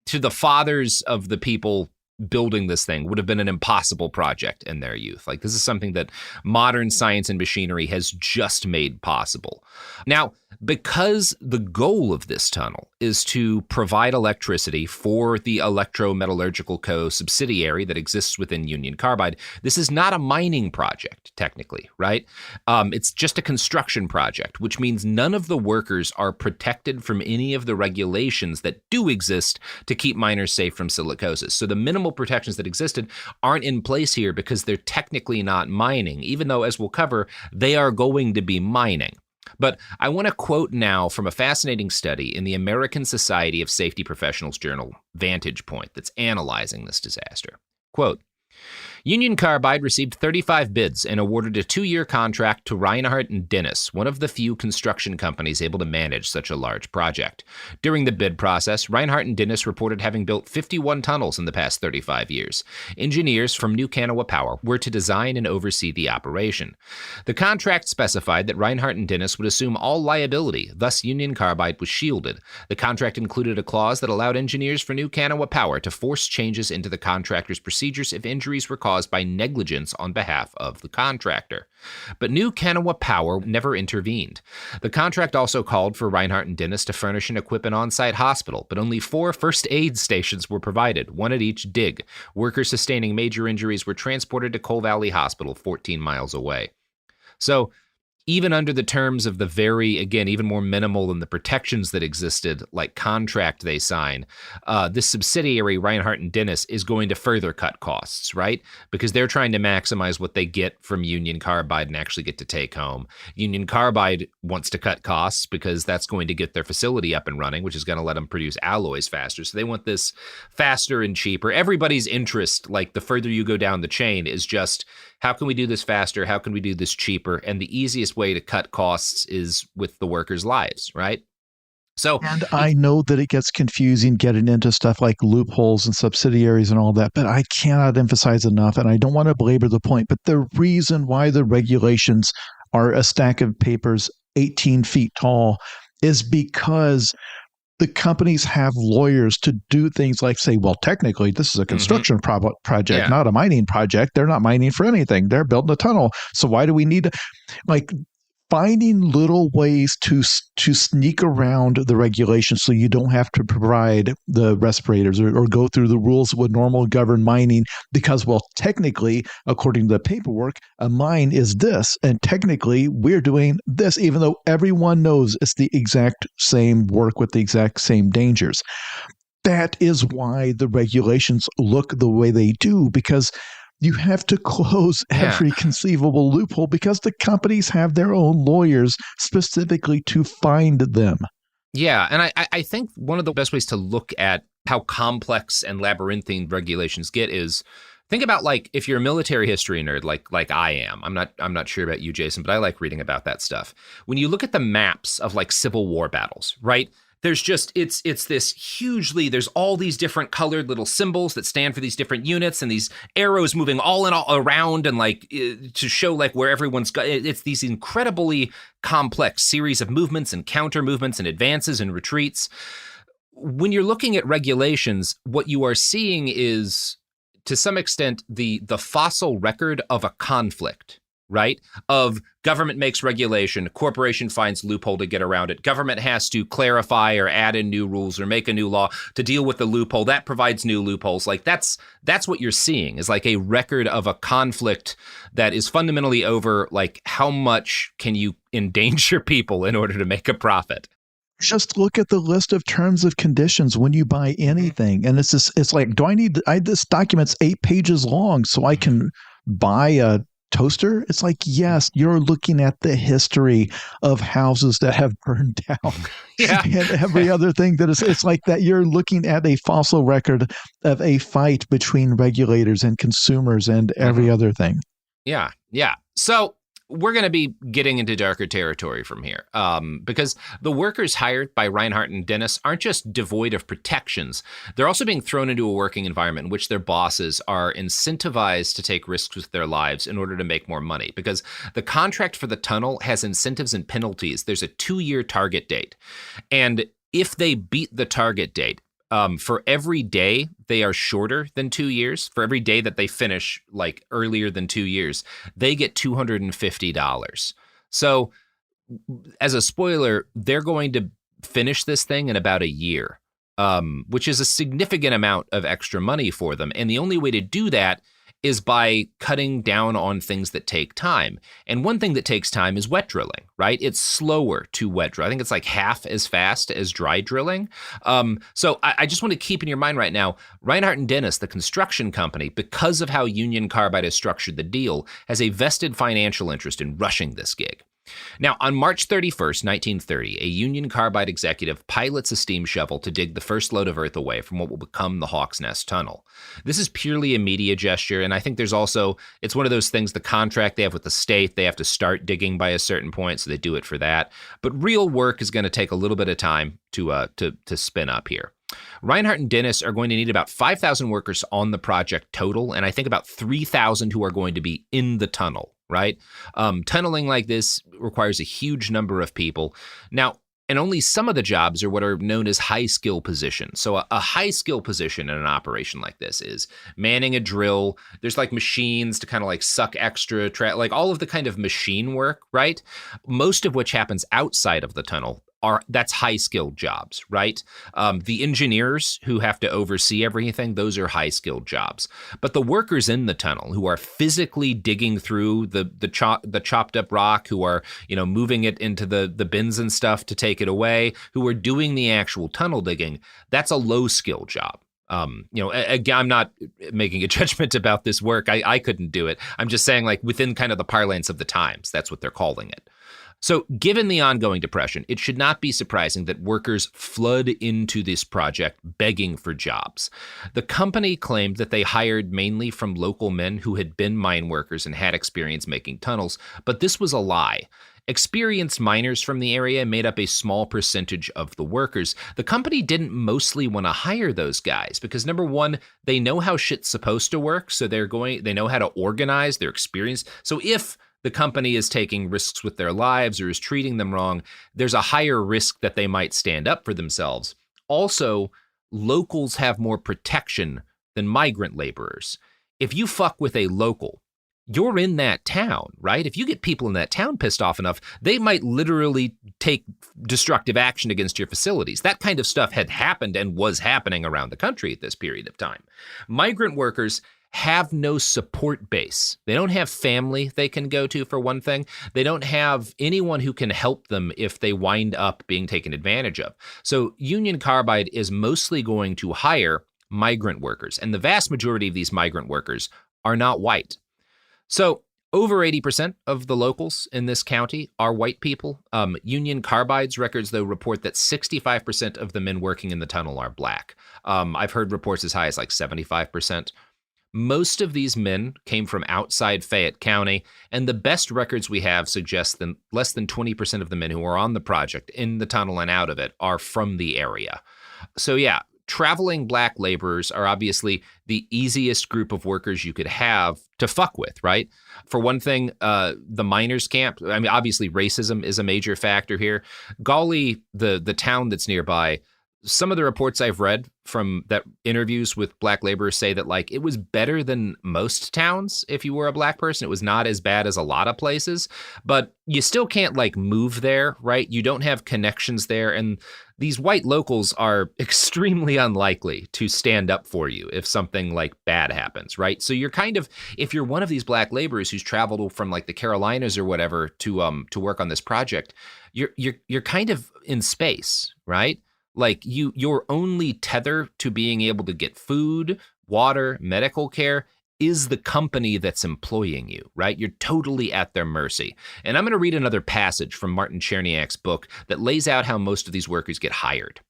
to the fathers of the people building this thing would have been an impossible project in their youth. Like this is something that modern science and machinery has just made possible. Now, because the goal of this tunnel is to provide electricity for the Electrometallurgical Co. subsidiary that exists within Union Carbide, this is not a mining project, technically, right? It's just a construction project, which means none of the workers are protected from any of the regulations that do exist to keep miners safe from silicosis. So the minimal protections that existed aren't in place here because they're technically not mining, even though, as we'll cover, they are going to be mining. But I want to quote now from a fascinating study in the American Society of Safety Professionals journal, Vantage Point, that's analyzing this disaster. Quote, Union Carbide received 35 bids and awarded a 2-year contract to Reinhardt and Dennis, one of the few construction companies able to manage such a large project. During the bid process, Reinhardt and Dennis reported having built 51 tunnels in the past 35 years. Engineers from New Kanawha Power were to design and oversee the operation. The contract specified that Reinhardt and Dennis would assume all liability, thus Union Carbide was shielded. The contract included a clause that allowed engineers for New Kanawha Power to force changes into the contractor's procedures if injuries were caused by negligence on behalf of the contractor. But New Kanawha Power never intervened. The contract also called for Reinhardt and Dennis to furnish and equip an on-site hospital, but only 4 first aid stations were provided, 1 at each dig. Workers sustaining major injuries were transported to Coal Valley Hospital, 14 miles away. So, even under the terms of the very, again, even more minimal than the protections that existed, like contract they sign, this subsidiary, Reinhardt and Dennis, is going to further cut costs, right? Because they're trying to maximize what they get from Union Carbide and actually get to take home. Union Carbide wants to cut costs because that's going to get their facility up and running, which is going to let them produce alloys faster. So they want this faster and cheaper. Everybody's interest, like the further you go down the chain, is just, how can we do this faster? How can we do this cheaper? And the easiest way to cut costs is with the workers' lives, right? So, and I know that it gets confusing getting into stuff like loopholes and subsidiaries and all that, but I cannot emphasize enough, and I don't want to belabor the point, but the reason why the regulations are a stack of papers 18 feet tall is because the companies have lawyers to do things like say, well, technically, this is a construction project, not a mining project. They're not mining for anything. They're building a tunnel. So why do we need to, like, finding little ways to sneak around the regulations so you don't have to provide the respirators or go through the rules that would normally govern mining because, well, technically, according to the paperwork, a mine is this, and technically we're doing this, even though everyone knows it's the exact same work with the exact same dangers. That is why the regulations look the way they do, because you have to close every conceivable loophole because the companies have their own lawyers specifically to find them. Yeah, and I think one of the best ways to look at how complex and labyrinthine regulations get is think about, like, if you're a military history nerd like I am. I'm not sure about you, Jason, but I like reading about that stuff. When you look at the maps of like Civil War battles, right? There's just, it's this hugely, there's all these different colored little symbols that stand for these different units and these arrows moving all around and like to show like where everyone's got, it's these incredibly complex series of movements and counter movements and advances and retreats. When you're looking at regulations, what you are seeing is, to some extent, the fossil record of a conflict right? Of government makes regulation, corporation finds loophole to get around it. Government has to clarify or add in new rules or make a new law to deal with the loophole. That provides new loopholes. Like that's what you're seeing is like a record of a conflict that is fundamentally over like how much can you endanger people in order to make a profit. Just look at the list of terms of conditions when you buy anything. And it's like, this document's 8 pages long so I can buy a toaster? It's like, yes, you're looking at the history of houses that have burned down and every other thing that is, it's like that you're looking at a fossil record of a fight between regulators and consumers and every other thing. Yeah. Yeah. So we're going to be getting into darker territory from here because the workers hired by Reinhardt and Dennis aren't just devoid of protections. They're also being thrown into a working environment in which their bosses are incentivized to take risks with their lives in order to make more money because the contract for the tunnel has incentives and penalties. There's a 2-year target date. And if they beat the target date, for every day they are shorter than 2 years, for every day that they finish like earlier than 2 years, they get $250. So as a spoiler, they're going to finish this thing in about a year, which is a significant amount of extra money for them. And the only way to do that is by cutting down on things that take time. And one thing that takes time is wet drilling, right? It's slower to wet drill. I think it's like half as fast as dry drilling. So I just want to keep in your mind right now, Reinhardt and Dennis, the construction company, because of how Union Carbide has structured the deal, has a vested financial interest in rushing this gig. Now, on March 31st, 1930, a Union Carbide executive pilots a steam shovel to dig the first load of earth away from what will become the Hawk's Nest Tunnel. This is purely a media gesture, and I think there's also, it's one of those things, the contract they have with the state, they have to start digging by a certain point, so they do it for that. But real work is going to take a little bit of time to spin up here. Reinhardt and Dennis are going to need about 5,000 workers on the project total, and I think about 3,000 who are going to be in the tunnel, right? Tunneling like this requires a huge number of people. Now, and only some of the jobs are what are known as high-skill positions. So a high-skill position in an operation like this is manning a drill. There's like machines to kind of like suck extra, like all of the kind of machine work, right? Most of which happens outside of the tunnel. That's high-skilled jobs, right? The engineers who have to oversee everything, those are high-skilled jobs. But the workers in the tunnel who are physically digging through the chopped up rock, who are, moving it into the bins and stuff to take it away, who are doing the actual tunnel digging, that's a low-skill job. Again, I'm not making a judgment about this work. I couldn't do it. I'm just saying, like, within kind of the parlance of the times, that's what they're calling it. So given the ongoing depression, it should not be surprising that workers flood into this project begging for jobs. The company claimed that they hired mainly from local men who had been mine workers and had experience making tunnels, but this was a lie. Experienced miners from the area made up a small percentage of the workers. The company didn't mostly want to hire those guys because, number one, they know how shit's supposed to work, so they know how to organize, they're experienced. So if the company is taking risks with their lives or is treating them wrong, there's a higher risk that they might stand up for themselves. Also, locals have more protection than migrant laborers. If you fuck with a local, you're in that town, right? If you get people in that town pissed off enough, they might literally take destructive action against your facilities. That kind of stuff had happened and was happening around the country at this period of time. Migrant workers have no support base. They don't have family they can go to, for one thing. They don't have anyone who can help them if they wind up being taken advantage of. So Union Carbide is mostly going to hire migrant workers, and the vast majority of these migrant workers are not white. So over 80% of the locals in this county are white people. Union Carbide's records, though, report that 65% of the men working in the tunnel are black. I've heard reports as high as like 75%. Most of these men came from outside Fayette County, and the best records we have suggest that less than 20% of the men who are on the project, in the tunnel and out of it, are from the area. So yeah, traveling black laborers are obviously the easiest group of workers you could have to fuck with, right? For one thing, the miners' camp, I mean, obviously racism is a major factor here. Gawley, the town that's nearby, some of the reports I've read from that interviews with black laborers say that like it was better than most towns if you were a black person. It was not as bad as a lot of places, but you still can't like move there, right? You don't have connections there. And these white locals are extremely unlikely to stand up for you if something like bad happens, right? So you're kind of, if you're one of these black laborers who's traveled from like the Carolinas or whatever to work on this project, you're kind of in space, right? Like your only tether to being able to get food, water, medical care is the company that's employing you, right? You're totally at their mercy. And I'm going to read another passage from Martin Cherniak's book that lays out how most of these workers get hired.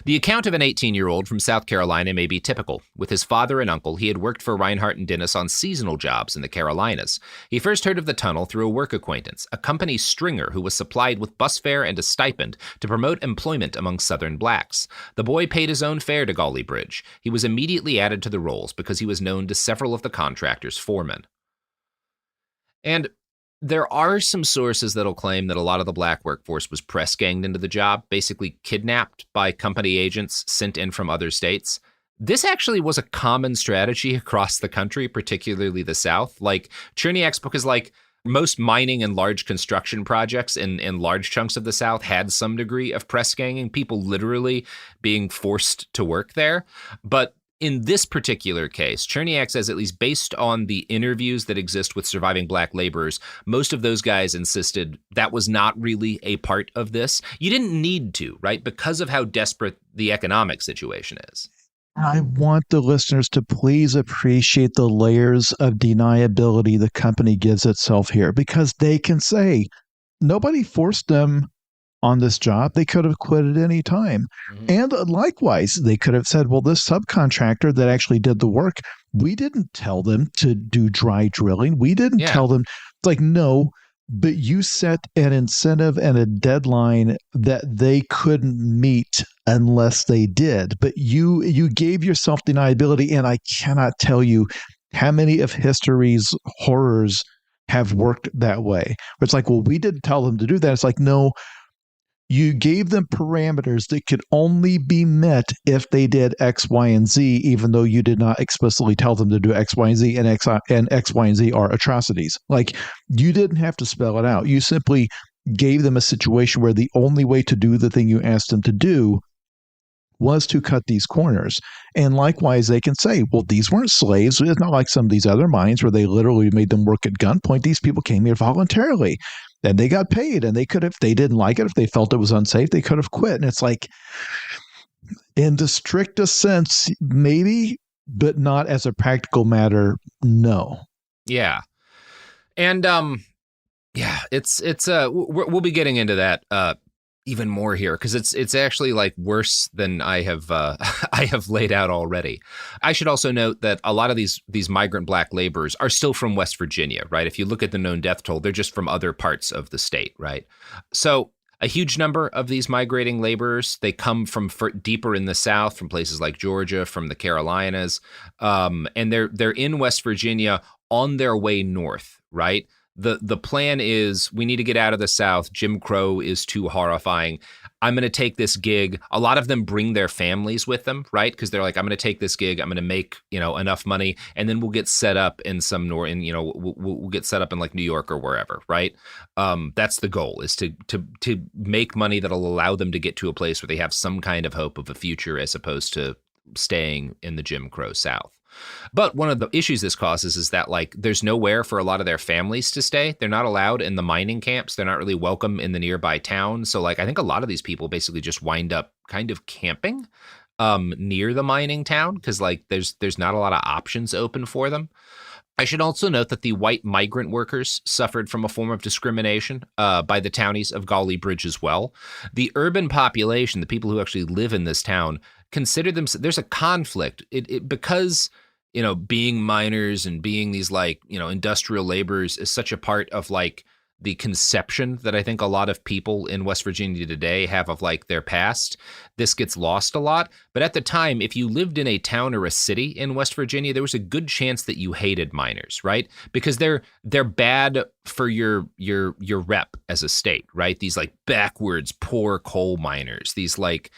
The account of an 18-year-old from South Carolina may be typical. With his father and uncle, he had worked for Reinhardt and Dennis on seasonal jobs in the Carolinas. He first heard of the tunnel through a work acquaintance, a company stringer who was supplied with bus fare and a stipend to promote employment among Southern blacks. The boy paid his own fare to Gauley Bridge. He was immediately added to the rolls because he was known to several of the contractor's foremen. And there are some sources that'll claim that a lot of the black workforce was press ganged into the job, basically kidnapped by company agents sent in from other states. This actually was a common strategy across the country, particularly the South. Like Cherniak's book is like most mining and large construction projects in large chunks of the South had some degree of press ganging, people literally being forced to work there. But in this particular case, Cherniak says, at least based on the interviews that exist with surviving black laborers, most of those guys insisted that was not really a part of this. You didn't need to, right? Because of how desperate the economic situation is. I want the listeners to please appreciate the layers of deniability the company gives itself here, because they can say nobody forced them on this job. They could have quit at any time. Mm-hmm. And likewise, they could have said, well, this subcontractor that actually did the work, we didn't tell them to do dry drilling. We didn't tell them. It's like, no, but you set an incentive and a deadline that they couldn't meet unless they did. But you gave yourself deniability. And I cannot tell you how many of history's horrors have worked that way. It's like, well, we didn't tell them to do that. It's like, no, you gave them parameters that could only be met if they did X, Y, and Z, even though you did not explicitly tell them to do X, Y, and Z, and X, Y, and Z are atrocities. Like, you didn't have to spell it out. You simply gave them a situation where the only way to do the thing you asked them to do was to cut these corners. And likewise, they can say, well, these weren't slaves. It's not like some of these other mines where they literally made them work at gunpoint. These people came here voluntarily. And they got paid, and they could have, if they didn't like it, if they felt it was unsafe, they could have quit. And it's like, in the strictest sense, maybe, but not as a practical matter, no. Yeah. And, we'll be getting into that even more here, because it's actually like worse than I have laid out already. I should also note that a lot of these migrant black laborers are still from West Virginia, right? If you look at the known death toll, they're just from other parts of the state, right? So a huge number of these migrating laborers, they come from deeper in the South, from places like Georgia, from the Carolinas, and they're in West Virginia on their way north, right? The plan is, we need to get out of the South. Jim Crow is too horrifying. I'm going to take this gig. A lot of them bring their families with them, right? Because they're like, I'm going to take this gig. I'm going to make, enough money, and then we'll get set up in we'll get set up in like New York or wherever, right? That's the goal, is to make money that'll allow them to get to a place where they have some kind of hope of a future, as opposed to staying in the Jim Crow South. But one of the issues this causes is that, like, there's nowhere for a lot of their families to stay. They're not allowed in the mining camps. They're not really welcome in the nearby town. So, like, I think a lot of these people basically just wind up kind of camping near the mining town, because, like, there's not a lot of options open for them. I should also note that the white migrant workers suffered from a form of discrimination by the townies of Gauley Bridge as well. The urban population, the people who actually live in this town, consider them, there's a conflict because being miners and being these, like, industrial laborers is such a part of, like, the conception that I think a lot of people in West Virginia today have of like their past. This gets lost a lot. But at the time, if you lived in a town or a city in West Virginia, there was a good chance that you hated miners, right? Because they're bad for your rep as a state, right? These like backwards, poor coal miners, these like,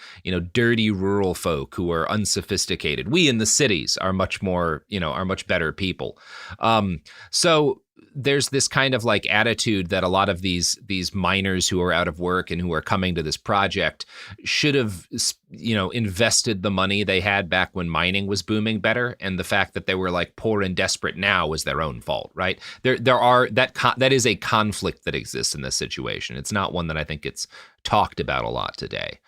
dirty rural folk who are unsophisticated. We in the cities are much more, are much better people. So there's this kind of like attitude that a lot of these miners who are out of work and who are coming to this project should have, invested the money they had back when mining was booming better. And the fact that they were like poor and desperate now was their own fault, right? That is a conflict that exists in this situation. It's not one that I think gets talked about a lot today.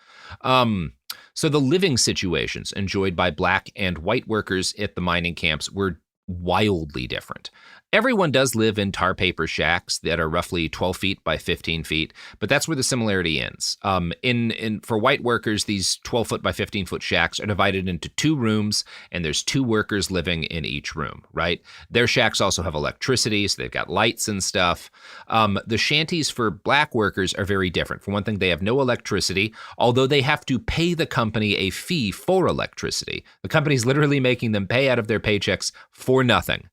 So the living situations enjoyed by Black and white workers at the mining camps were wildly different. Everyone does live in tar paper shacks that are roughly 12 feet by 15 feet, but that's where the similarity ends. For white workers, these 12-foot by 15-foot shacks are divided into 2 rooms, and there's 2 workers living in each room, right? Their shacks also have electricity, so they've got lights and stuff. The shanties for Black workers are very different. For one thing, they have no electricity, although they have to pay the company a fee for electricity. The company's literally making them pay out of their paychecks for nothing.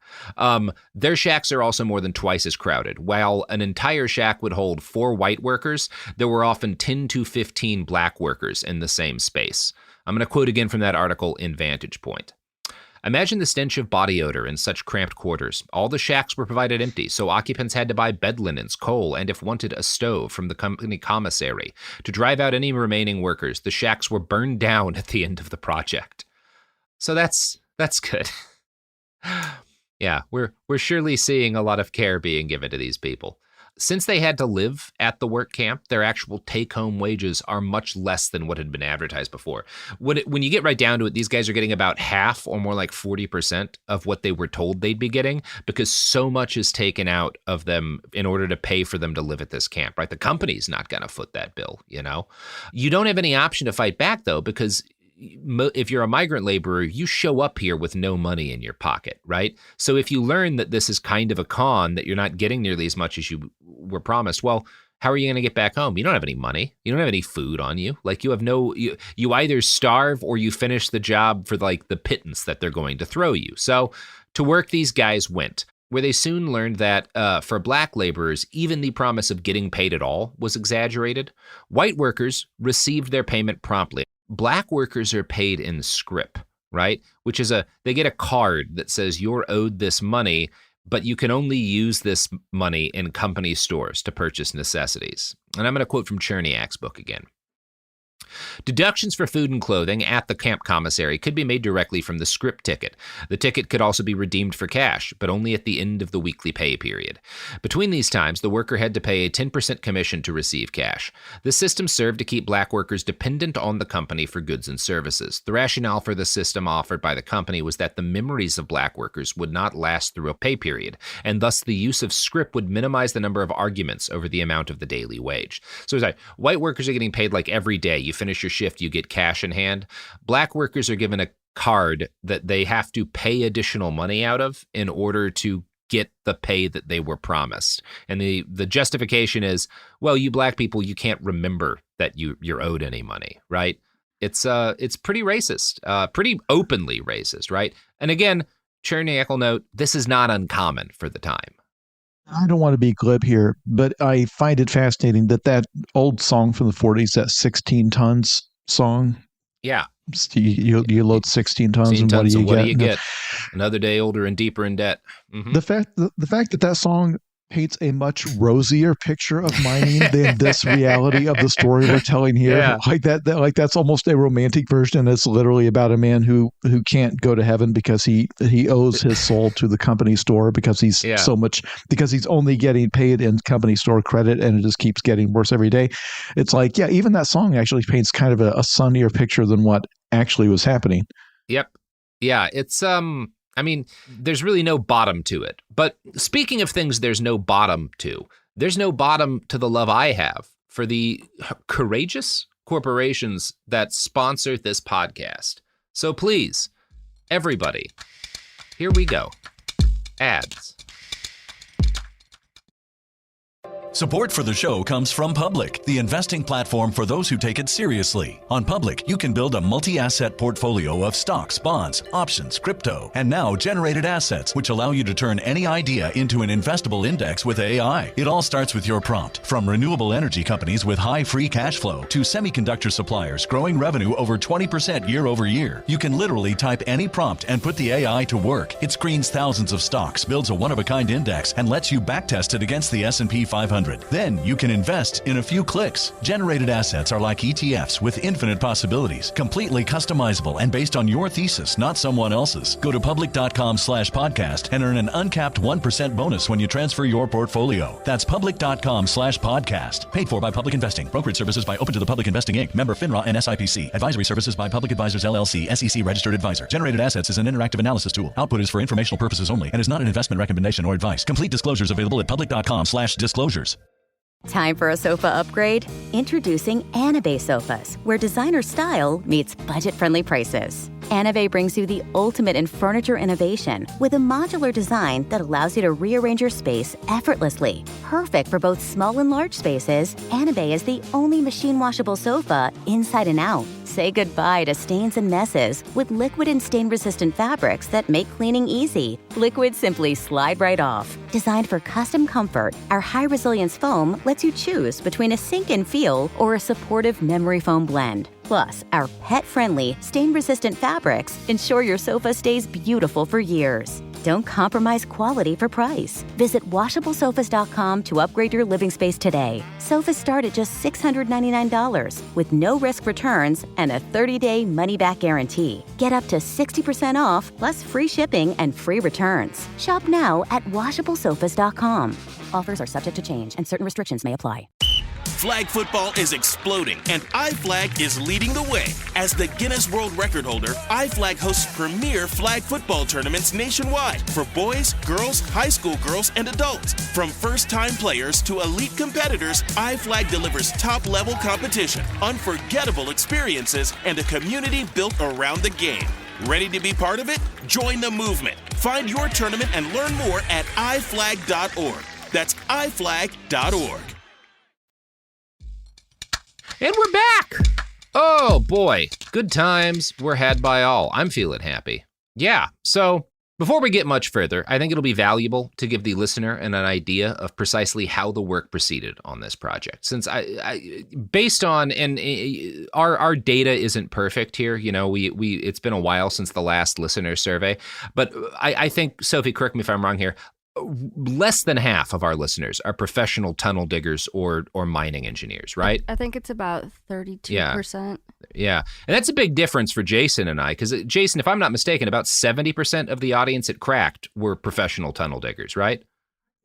Their shacks are also more than twice as crowded. While an entire shack would hold 4 white workers, there were often 10 to 15 Black workers in the same space. I'm going to quote again from that article in Vantage Point. Imagine the stench of body odor in such cramped quarters. All the shacks were provided empty, so occupants had to buy bed linens, coal, and if wanted, a stove from the company commissary. To drive out any remaining workers, the shacks were burned down at the end of the project. So that's good. Yeah, we're surely seeing a lot of care being given to these people. Since they had to live at the work camp, their actual take-home wages are much less than what had been advertised before. When you get right down to it, these guys are getting about half or more like 40% of what they were told they'd be getting because so much is taken out of them in order to pay for them to live at this camp, right? The company's not going to foot that bill, You don't have any option to fight back, though, because if you're a migrant laborer, you show up here with no money in your pocket, right? So if you learn that this is kind of a con, that you're not getting nearly as much as you were promised, well, how are you going to get back home? You don't have any money. You don't have any food on you. Like you either starve or you finish the job for like the pittance that they're going to throw you. So to work, these guys went, where they soon learned that for Black laborers, even the promise of getting paid at all was exaggerated. White workers received their payment promptly. Black workers are paid in scrip, right? Which is they get a card that says you're owed this money, but you can only use this money in company stores to purchase necessities. And I'm going to quote from Cherniak's book again. Deductions for food and clothing at the camp commissary could be made directly from the scrip ticket. The ticket could also be redeemed for cash, but only at the end of the weekly pay period. Between these times, the worker had to pay a 10% commission to receive cash. This system served to keep Black workers dependent on the company for goods and services. The rationale for the system offered by the company was that the memories of Black workers would not last through a pay period, and thus the use of scrip would minimize the number of arguments over the amount of the daily wage. So sorry, white workers are getting paid like every day. You finish your shift, you get cash in hand. Black workers are given a card that they have to pay additional money out of in order to get the pay that they were promised. And the justification is, well, you Black people, you can't remember that you're owed any money, right? It's pretty racist, pretty openly racist, right? And again, Cherniak will note, this is not uncommon for the time. I don't want to be glib here, but I find it fascinating that old song from the 40s, that 16 tons song. Yeah. You load 16 tons, 16 and tons, what do you get? Another day older and deeper in debt. Mm-hmm. The fact that song paints a much rosier picture of mining than this reality of the story we're telling here. Yeah. Like that's almost a romantic version. It's literally about a man who can't go to heaven because he owes his soul to the company store because he's because he's only getting paid in company store credit, and it just keeps getting worse every day. It's like, yeah, even that song actually paints kind of a sunnier picture than what actually was happening. Yep. Yeah, it's I mean, there's really no bottom to it. But speaking of things there's no bottom to, there's no bottom to the love I have for the courageous corporations that sponsor this podcast. So please, everybody, here we go. Ads. Support for the show comes from Public, the investing platform for those who take it seriously. On Public, you can build a multi-asset portfolio of stocks, bonds, options, crypto, and now generated assets, which allow you to turn any idea into an investable index with AI. It all starts with your prompt. From renewable energy companies with high free cash flow to semiconductor suppliers growing revenue over 20% year over year, you can literally type any prompt and put the AI to work. It screens thousands of stocks, builds a one-of-a-kind index, and lets you backtest it against the S&P 500. Then you can invest in a few clicks. Generated assets are like ETFs with infinite possibilities, completely customizable and based on your thesis, not someone else's. Go to public.com/podcast and earn an uncapped 1% bonus when you transfer your portfolio. That's public.com/podcast. Paid for by Public Investing. Brokerage services by Open to the Public Investing Inc. Member FINRA and SIPC. Advisory services by Public Advisors LLC, SEC registered advisor. Generated assets is an interactive analysis tool. Output is for informational purposes only and is not an investment recommendation or advice. Complete disclosures available at public.com/disclosures. Time for a sofa upgrade? Introducing Anabe Sofas, where designer style meets budget-friendly prices. Anabe brings you the ultimate in furniture innovation with a modular design that allows you to rearrange your space effortlessly. Perfect for both small and large spaces, Anabe is the only machine-washable sofa inside and out. Say goodbye to stains and messes with liquid and stain-resistant fabrics that make cleaning easy. Liquids simply slide right off. Designed for custom comfort, our high-resilience foam lets you choose between a sink-in feel or a supportive memory foam blend. Plus, our pet-friendly, stain-resistant fabrics ensure your sofa stays beautiful for years. Don't compromise quality for price. Visit washablesofas.com to upgrade your living space today. Sofas start at just $699 with no risk returns and a 30-day money-back guarantee. Get up to 60% off plus free shipping and free returns. Shop now at washablesofas.com. Offers are subject to change and certain restrictions may apply. Flag football is exploding, and iFlag is leading the way. As the Guinness World Record holder, iFlag hosts premier flag football tournaments nationwide for boys, girls, high school girls, and adults. From first-time players to elite competitors, iFlag delivers top-level competition, unforgettable experiences, and a community built around the game. Ready to be part of it? Join the movement. Find your tournament and learn more at iflag.org. That's iflag.org. And we're back! Oh boy, good times were had by all. I'm feeling happy. Yeah, so before we get much further, I think it'll be valuable to give the listener an idea of precisely how the work proceeded on this project. Since based on, and our data isn't perfect here, you know, we it's been a while since the last listener survey, but I think, Sophie, correct me if I'm wrong here, less than half of our listeners are professional tunnel diggers or mining engineers, right? I think it's about 32%. Yeah. And that's a big difference for Jason and I, because Jason, if I'm not mistaken, about 70% of the audience at Cracked were professional tunnel diggers, right?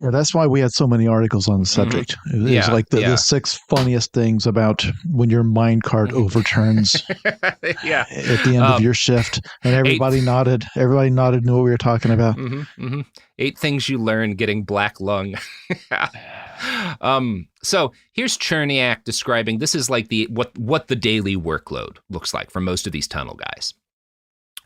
Yeah, that's why we had so many articles on the subject. Mm-hmm. It was like the 6 funniest things about when your mine cart overturns at the end of your shift. And everybody nodded. Everybody nodded, knew what we were talking about. 8 things you learn getting black lung. So here's Cherniak describing, this is like what the daily workload looks like for most of these tunnel guys.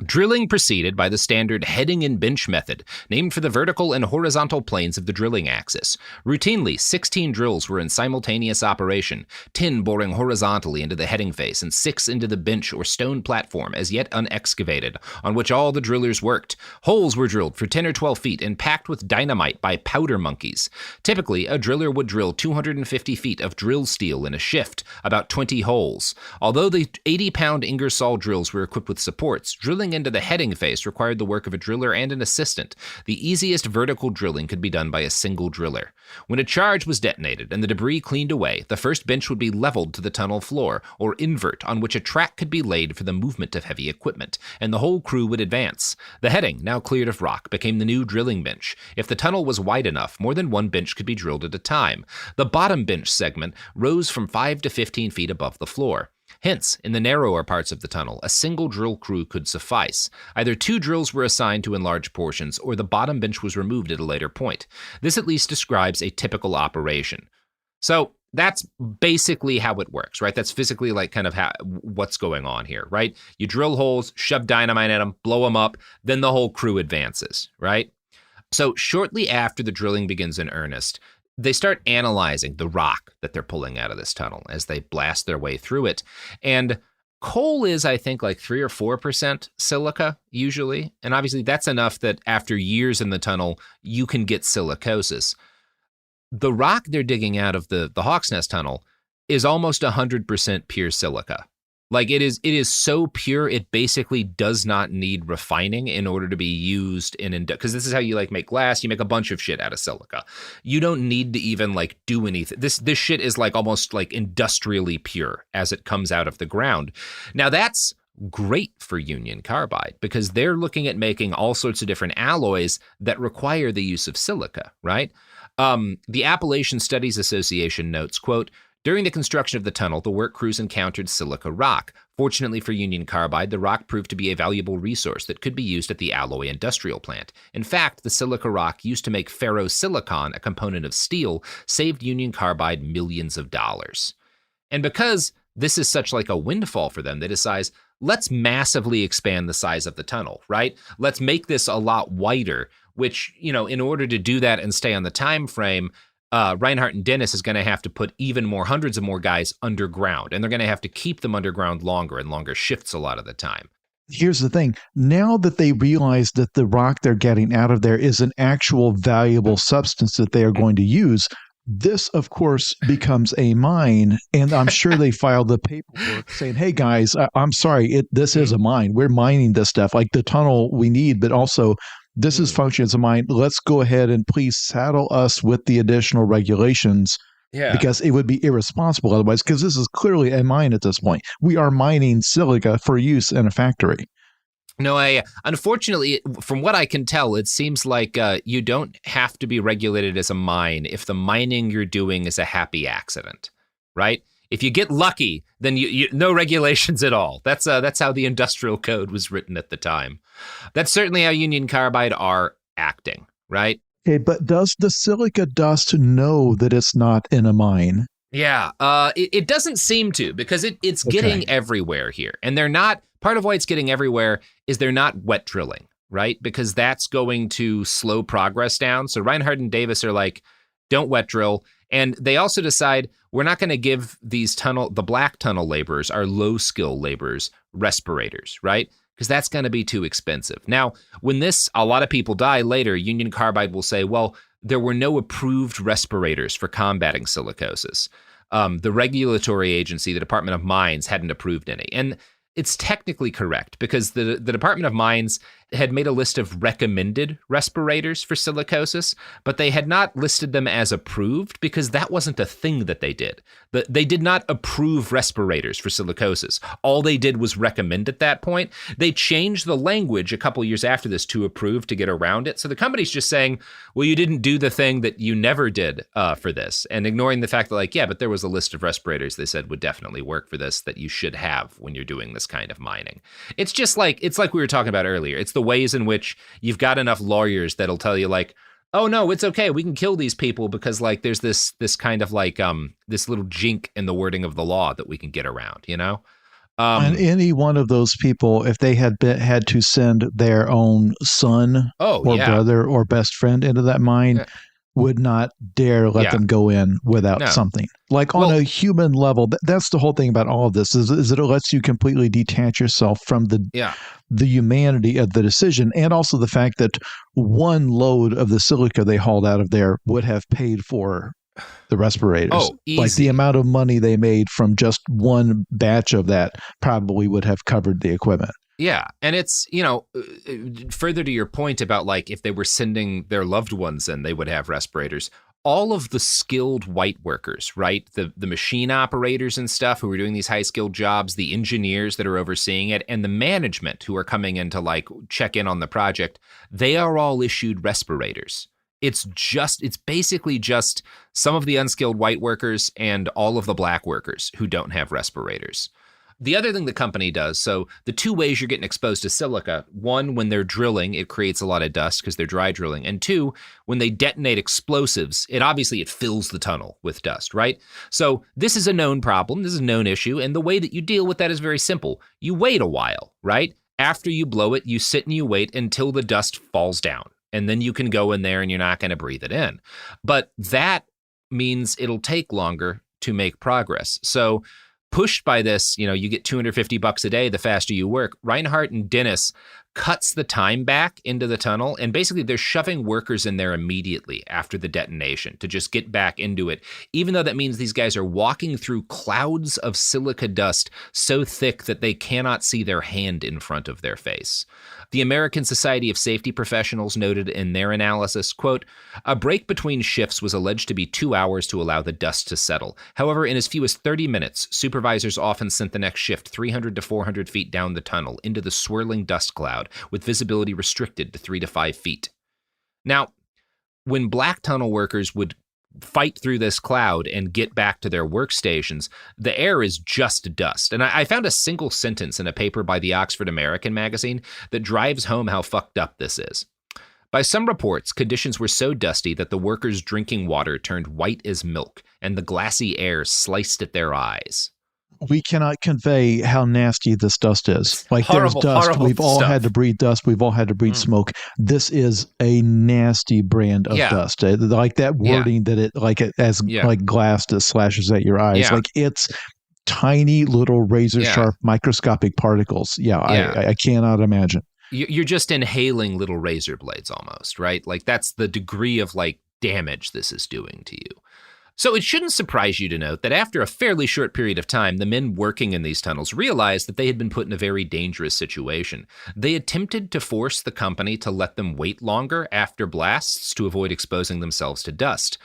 Drilling proceeded by the standard heading and bench method, named for the vertical and horizontal planes of the drilling axis. Routinely, 16 drills were in simultaneous operation, 10 boring horizontally into the heading face and 6 into the bench or stone platform as yet unexcavated, on which all the drillers worked. Holes were drilled for 10 or 12 feet and packed with dynamite by powder monkeys. Typically, a driller would drill 250 feet of drill steel in a shift, about 20 holes. Although the 80-pound Ingersoll drills were equipped with supports, drilling into the heading face required the work of a driller and an assistant. The easiest vertical drilling could be done by a single driller. When a charge was detonated and the debris cleaned away, the first bench would be leveled to the tunnel floor, or invert, on which a track could be laid for the movement of heavy equipment, and the whole crew would advance. The heading, now cleared of rock, became the new drilling bench. If the tunnel was wide enough, more than one bench could be drilled at a time. The bottom bench segment rose from 5 to 15 feet above the floor. Hence, in the narrower parts of the tunnel, a single drill crew could suffice. Either 2 drills were assigned to enlarge portions, or the bottom bench was removed at a later point. This at least describes a typical operation. So that's basically how it works, right? That's physically like kind of what's going on here, right? You drill holes, shove dynamite at them, blow them up, then the whole crew advances, right? So shortly after the drilling begins in earnest, they start analyzing the rock that they're pulling out of this tunnel as they blast their way through it. And coal is, I think, like 3 or 4% silica usually. And obviously that's enough that after years in the tunnel, you can get silicosis. The rock they're digging out of the Hawk's Nest tunnel is almost 100% pure silica. Like it is so pure, it basically does not need refining in order to be used because this is how you like make glass. You make a bunch of shit out of silica. You don't need to even like do anything. This shit is like almost like industrially pure as it comes out of the ground. Now that's great for Union Carbide because they're looking at making all sorts of different alloys that require the use of silica, right? The Appalachian Studies Association notes, quote, "During the construction of the tunnel, the work crews encountered silica rock. Fortunately for Union Carbide, the rock proved to be a valuable resource that could be used at the alloy industrial plant. In fact, the silica rock used to make ferrosilicon, a component of steel, saved Union Carbide millions of dollars." And because this is such like a windfall for them, they decide, let's massively expand the size of the tunnel, right? Let's make this a lot wider, which, you know, in order to do that and stay on the time frame, Reinhardt and Dennis is going to have to put even more, hundreds of more guys underground, and they're going to have to keep them underground longer and longer shifts a lot of the time. Here's the thing. Now that they realize that the rock they're getting out of there is an actual valuable substance that they are going to use, this, of course, becomes a mine. And I'm sure they filed the paperwork saying, hey, guys, I'm sorry, this is a mine. We're mining this stuff, like the tunnel we need, but also this is functioning as a mine. Let's go ahead and please saddle us with the additional regulations. Yeah. Because it would be irresponsible otherwise, because this is clearly a mine at this point. We are mining silica for use in a factory. No, unfortunately, from what I can tell, it seems like you don't have to be regulated as a mine if the mining you're doing is a happy accident, right? If you get lucky, then you no regulations at all. That's how the industrial code was written at the time. That's certainly how Union Carbide are acting, right? Okay, but does the silica dust know that it's not in a mine? Yeah, it doesn't seem to, because it's getting everywhere here. And they're not, part of why it's getting everywhere is they're not wet drilling, right? Because that's going to slow progress down. So Reinhardt and Davis are like, don't wet drill. And they also decide we're not going to give the black tunnel laborers, our low skill laborers, respirators, right? Because that's going to be too expensive. Now, when a lot of people die later, Union Carbide will say, well, there were no approved respirators for combating silicosis. The regulatory agency, the Department of Mines, hadn't approved any. And it's technically correct because the Department of Mines had made a list of recommended respirators for silicosis, but they had not listed them as approved because that wasn't a thing that they did. They did not approve respirators for silicosis. All they did was recommend at that point. They changed the language a couple years after this to approve to get around it. So the company's just saying, well, you didn't do the thing that you never did for this, and ignoring the fact that, like, yeah, but there was a list of respirators they said would definitely work for this that you should have when you're doing this kind of mining. It's just like, it's like we were talking about earlier. It's the ways in which you've got enough lawyers that'll tell you, like, oh no, it's okay, we can kill these people because, like, there's this kind of like this little jink in the wording of the law that we can get around, you know. And any one of those people, if they had to send their own son or brother or best friend into that mine, would not dare let them go in without something. Like, on a human level, that's the whole thing about all of this, is that it lets you completely detach yourself from the humanity of the decision, and also the fact that one load of the silica they hauled out of there would have paid for the respirators. Oh, easy. Like, the amount of money they made from just one batch of that probably would have covered the equipment. Yeah. And it's, you know, further to your point about, like, if they were sending their loved ones in, they would have respirators. All of the skilled white workers, right? The machine operators and stuff who are doing these high skilled jobs, the engineers that are overseeing it, and the management who are coming in to, like, check in on the project, they are all issued respirators. It's basically just some of the unskilled white workers and all of the black workers who don't have respirators. The other thing the company does, so the two ways you're getting exposed to silica: one, when they're drilling, it creates a lot of dust because they're dry drilling. And two, when they detonate explosives, it fills the tunnel with dust, right? So this is a known problem. This is a known issue. And the way that you deal with that is very simple. You wait a while, right? After you blow it, you sit and you wait until the dust falls down. And then you can go in there and you're not going to breathe it in. But that means it'll take longer to make progress. So pushed by this, you get $250 a day the faster you work. Reinhardt and Dennis cuts the time back into the tunnel, and basically they're shoving workers in there immediately after the detonation to just get back into it, even though that means these guys are walking through clouds of silica dust so thick that they cannot see their hand in front of their face. The American Society of Safety Professionals noted in their analysis, quote, "A break between shifts was alleged to be 2 hours to allow the dust to settle. However, in as few as 30 minutes, supervisors often sent the next shift 300 to 400 feet down the tunnel into the swirling dust cloud, with visibility restricted to 3 to 5 feet." Now, when black tunnel workers would fight through this cloud and get back to their workstations, the air is just dust. And I found a single sentence in a paper by the Oxford American magazine that drives home how fucked up this is. By some reports, conditions were so dusty that the workers' drinking water turned white as milk, and the glassy air sliced at their eyes. We cannot convey how nasty this dust is. Like, Horrible, there's dust. horrible We've all stuff. had to breathe dust. We've all had to breathe smoke. This is a nasty brand of dust. Like that wording that it as like glass that slashes at your eyes. Yeah. Like, it's tiny little razor sharp microscopic particles. I cannot imagine. You're just inhaling little razor blades almost, right? Like, that's the degree of damage this is doing to you. So it shouldn't surprise you to note that after a fairly short period of time, the men working in these tunnels realized that they had been put in a very dangerous situation. They attempted to force the company to let them wait longer after blasts to avoid exposing themselves to dust.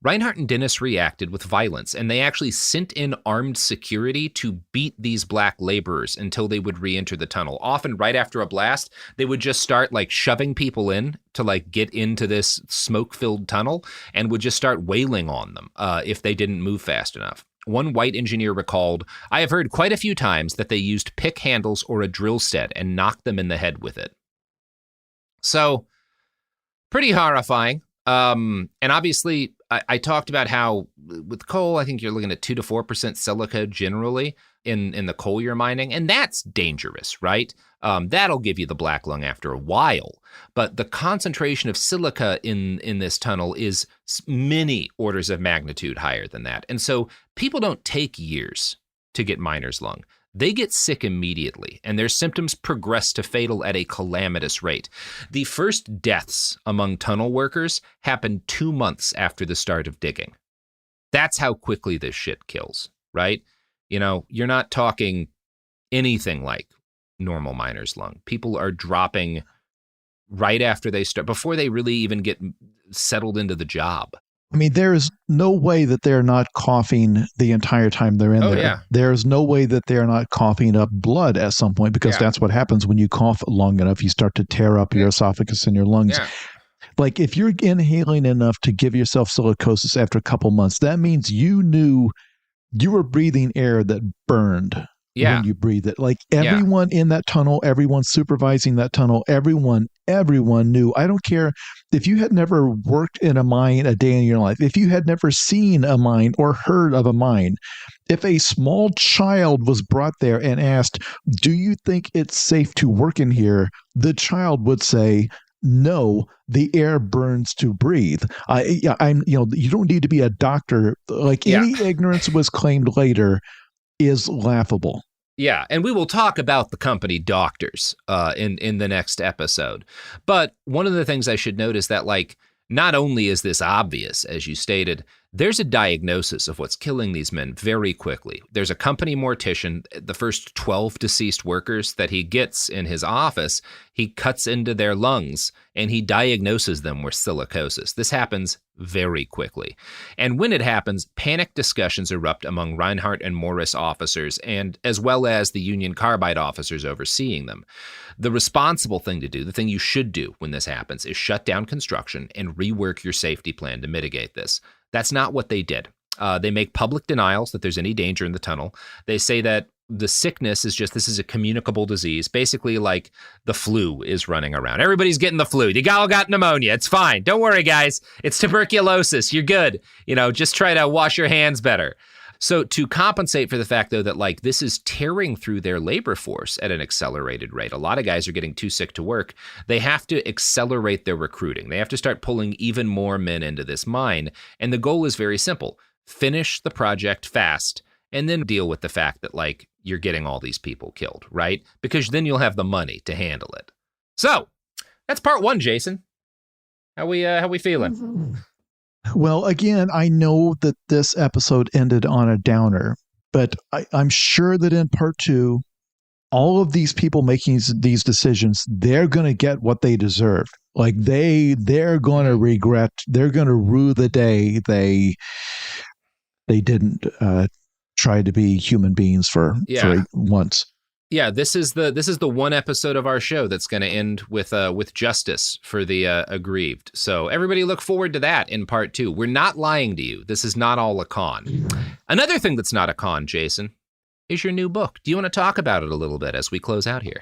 Reinhardt and Dennis reacted with violence, and they actually sent in armed security to beat these black laborers until they would re-enter the tunnel. Often right after a blast, they would just start shoving people in to get into this smoke-filled tunnel, and would just start wailing on them if they didn't move fast enough. One white engineer recalled, "I have heard quite a few times that they used pick handles or a drill set and knocked them in the head with it." So, pretty horrifying. And obviously, I talked about how with coal, I think you're looking at 2 to 4% silica generally in the coal you're mining, and that's dangerous, right? That'll give you the black lung after a while. But the concentration of silica in this tunnel is many orders of magnitude higher than that. And so people don't take years to get miner's lung. They get sick immediately, and their symptoms progress to fatal at a calamitous rate. The first deaths among tunnel workers happened 2 months after the start of digging. That's how quickly this shit kills, right? You're not talking anything like normal miner's lung. People are dropping right after they start, before they really even get settled into the job. I mean, there's no way that they're not coughing the entire time they're in there. Yeah. There's no way that they're not coughing up blood at some point, because that's what happens when you cough long enough. You start to tear up your esophagus and your lungs. Yeah. Like, if you're inhaling enough to give yourself silicosis after a couple months, that means you knew you were breathing air that burned when you breathe it. Like, everyone in that tunnel, everyone supervising that tunnel, everyone knew. I don't care if you had never worked in a mine a day in your life, if you had never seen a mine or heard of a mine, if a small child was brought there and asked, "Do you think it's safe to work in here?" the child would say, "No, the air burns to breathe." You don't need to be a doctor. Any ignorance was claimed later is laughable. Yeah, and we will talk about the company doctors in the next episode. But one of the things I should note is that, not only is this obvious, as you stated, there's a diagnosis of what's killing these men very quickly. There's a company mortician. The first 12 deceased workers that he gets in his office, he cuts into their lungs and he diagnoses them with silicosis. This happens very quickly. And when it happens, panic discussions erupt among Reinhardt and Morris officers, and as well as the Union Carbide officers overseeing them. The responsible thing to do, the thing you should do when this happens, is shut down construction and rework your safety plan to mitigate this. That's not what they did. They make public denials that there's any danger in the tunnel. They say that the sickness is this is a communicable disease, basically like the flu is running around. Everybody's getting the flu. You all got pneumonia. It's fine. Don't worry, guys. It's tuberculosis. You're good. Just try to wash your hands better. So to compensate for the fact, though, that like this is tearing through their labor force at an accelerated rate, a lot of guys are getting too sick to work. They have to accelerate their recruiting. They have to start pulling even more men into this mine. And the goal is very simple. Finish the project fast and then deal with the fact that like you're getting all these people killed, right? Because then you'll have the money to handle it. So that's part one, Jason. How we feeling? Well, again, I know that this episode ended on a downer, but I'm sure that in part two, all of these people making these decisions, they're going to get what they deserve. Like they're going to regret, they're going to rue the day they didn't try to be human beings for once. Yeah, this is the one episode of our show that's going to end with justice for the aggrieved. So everybody look forward to that in part two. We're not lying to you. This is not all a con. Another thing that's not a con, Jason, is your new book. Do you want to talk about it a little bit as we close out here?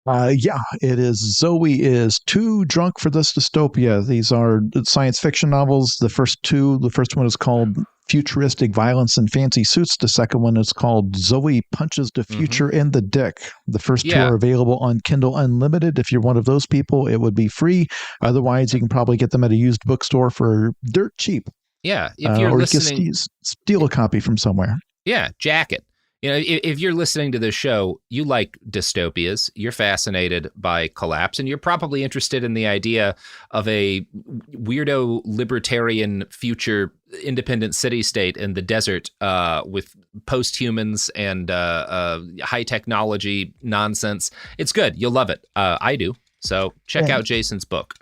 Yeah, it is. Zoe is Too Drunk for This Dystopia. These are science fiction novels. The first one is called Futuristic Violence in Fancy Suits. The second one is called Zoe Punches the Future in the Dick. The first two are available on Kindle Unlimited. If you're one of those people, it would be free. Otherwise, you can probably get them at a used bookstore for dirt cheap. Yeah, if you're listening, you can steal a copy from somewhere. Yeah, jack it. You know, if you're listening to this show, you like dystopias, you're fascinated by collapse, and you're probably interested in the idea of a weirdo libertarian future independent city-state in the desert with post-humans and high technology nonsense. It's good. You'll love it. I do. So check out Jason's book.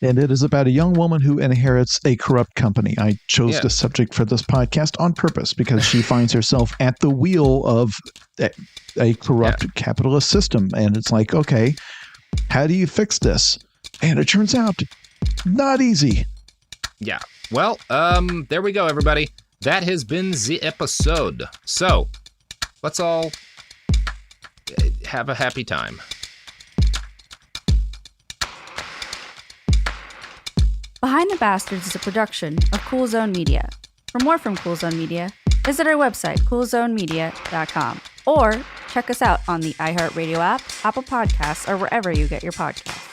And it is about a young woman who inherits a corrupt company. I chose the subject for this podcast on purpose because she finds herself at the wheel of a corrupt capitalist system. And it's like, okay, how do you fix this? And it turns out not easy. Yeah. Well, there we go, everybody. That has been the episode. So let's all have a happy time. Behind the Bastards is a production of Cool Zone Media. For more from Cool Zone Media, visit our website, coolzonemedia.com, or check us out on the iHeartRadio app, Apple Podcasts, or wherever you get your podcasts.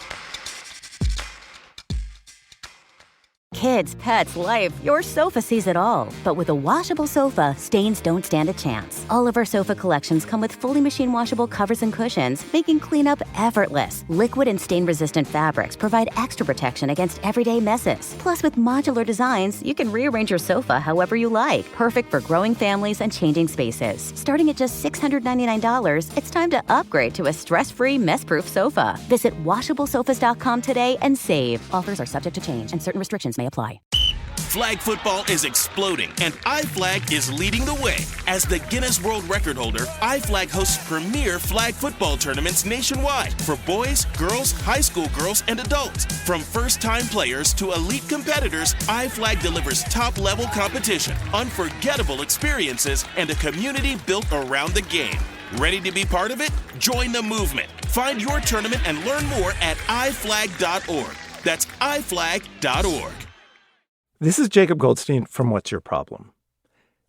Kids, pets, life, your sofa sees it all. But with a washable sofa, stains don't stand a chance. All of our sofa collections come with fully machine washable covers and cushions, making cleanup effortless. Liquid and stain-resistant fabrics provide extra protection against everyday messes. Plus, with modular designs, you can rearrange your sofa however you like. Perfect for growing families and changing spaces. Starting at just $699, it's time to upgrade to a stress-free, mess-proof sofa. Visit washablesofas.com today and save. Offers are subject to change, and certain restrictions may apply. Flag football is exploding, and iFlag is leading the way. As the Guinness World Record holder, iFlag hosts premier flag football tournaments nationwide for boys, girls, high school girls, and adults. From first-time players to elite competitors, iFlag delivers top-level competition, unforgettable experiences, and a community built around the game. Ready to be part of it? Join the movement. Find your tournament and learn more at iflag.org. That's iflag.org. This is Jacob Goldstein from What's Your Problem?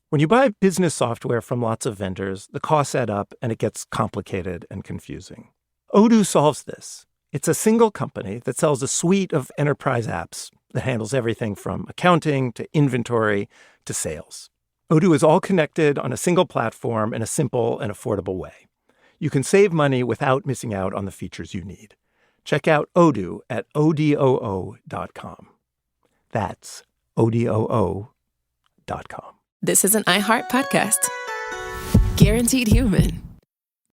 When you buy business software from lots of vendors, the costs add up and it gets complicated and confusing. Odoo solves this. It's a single company that sells a suite of enterprise apps that handles everything from accounting to inventory to sales. Odoo is all connected on a single platform in a simple and affordable way. You can save money without missing out on the features you need. Check out Odoo at odoo.com. That's odoo.com. This is an iHeart podcast. Guaranteed human.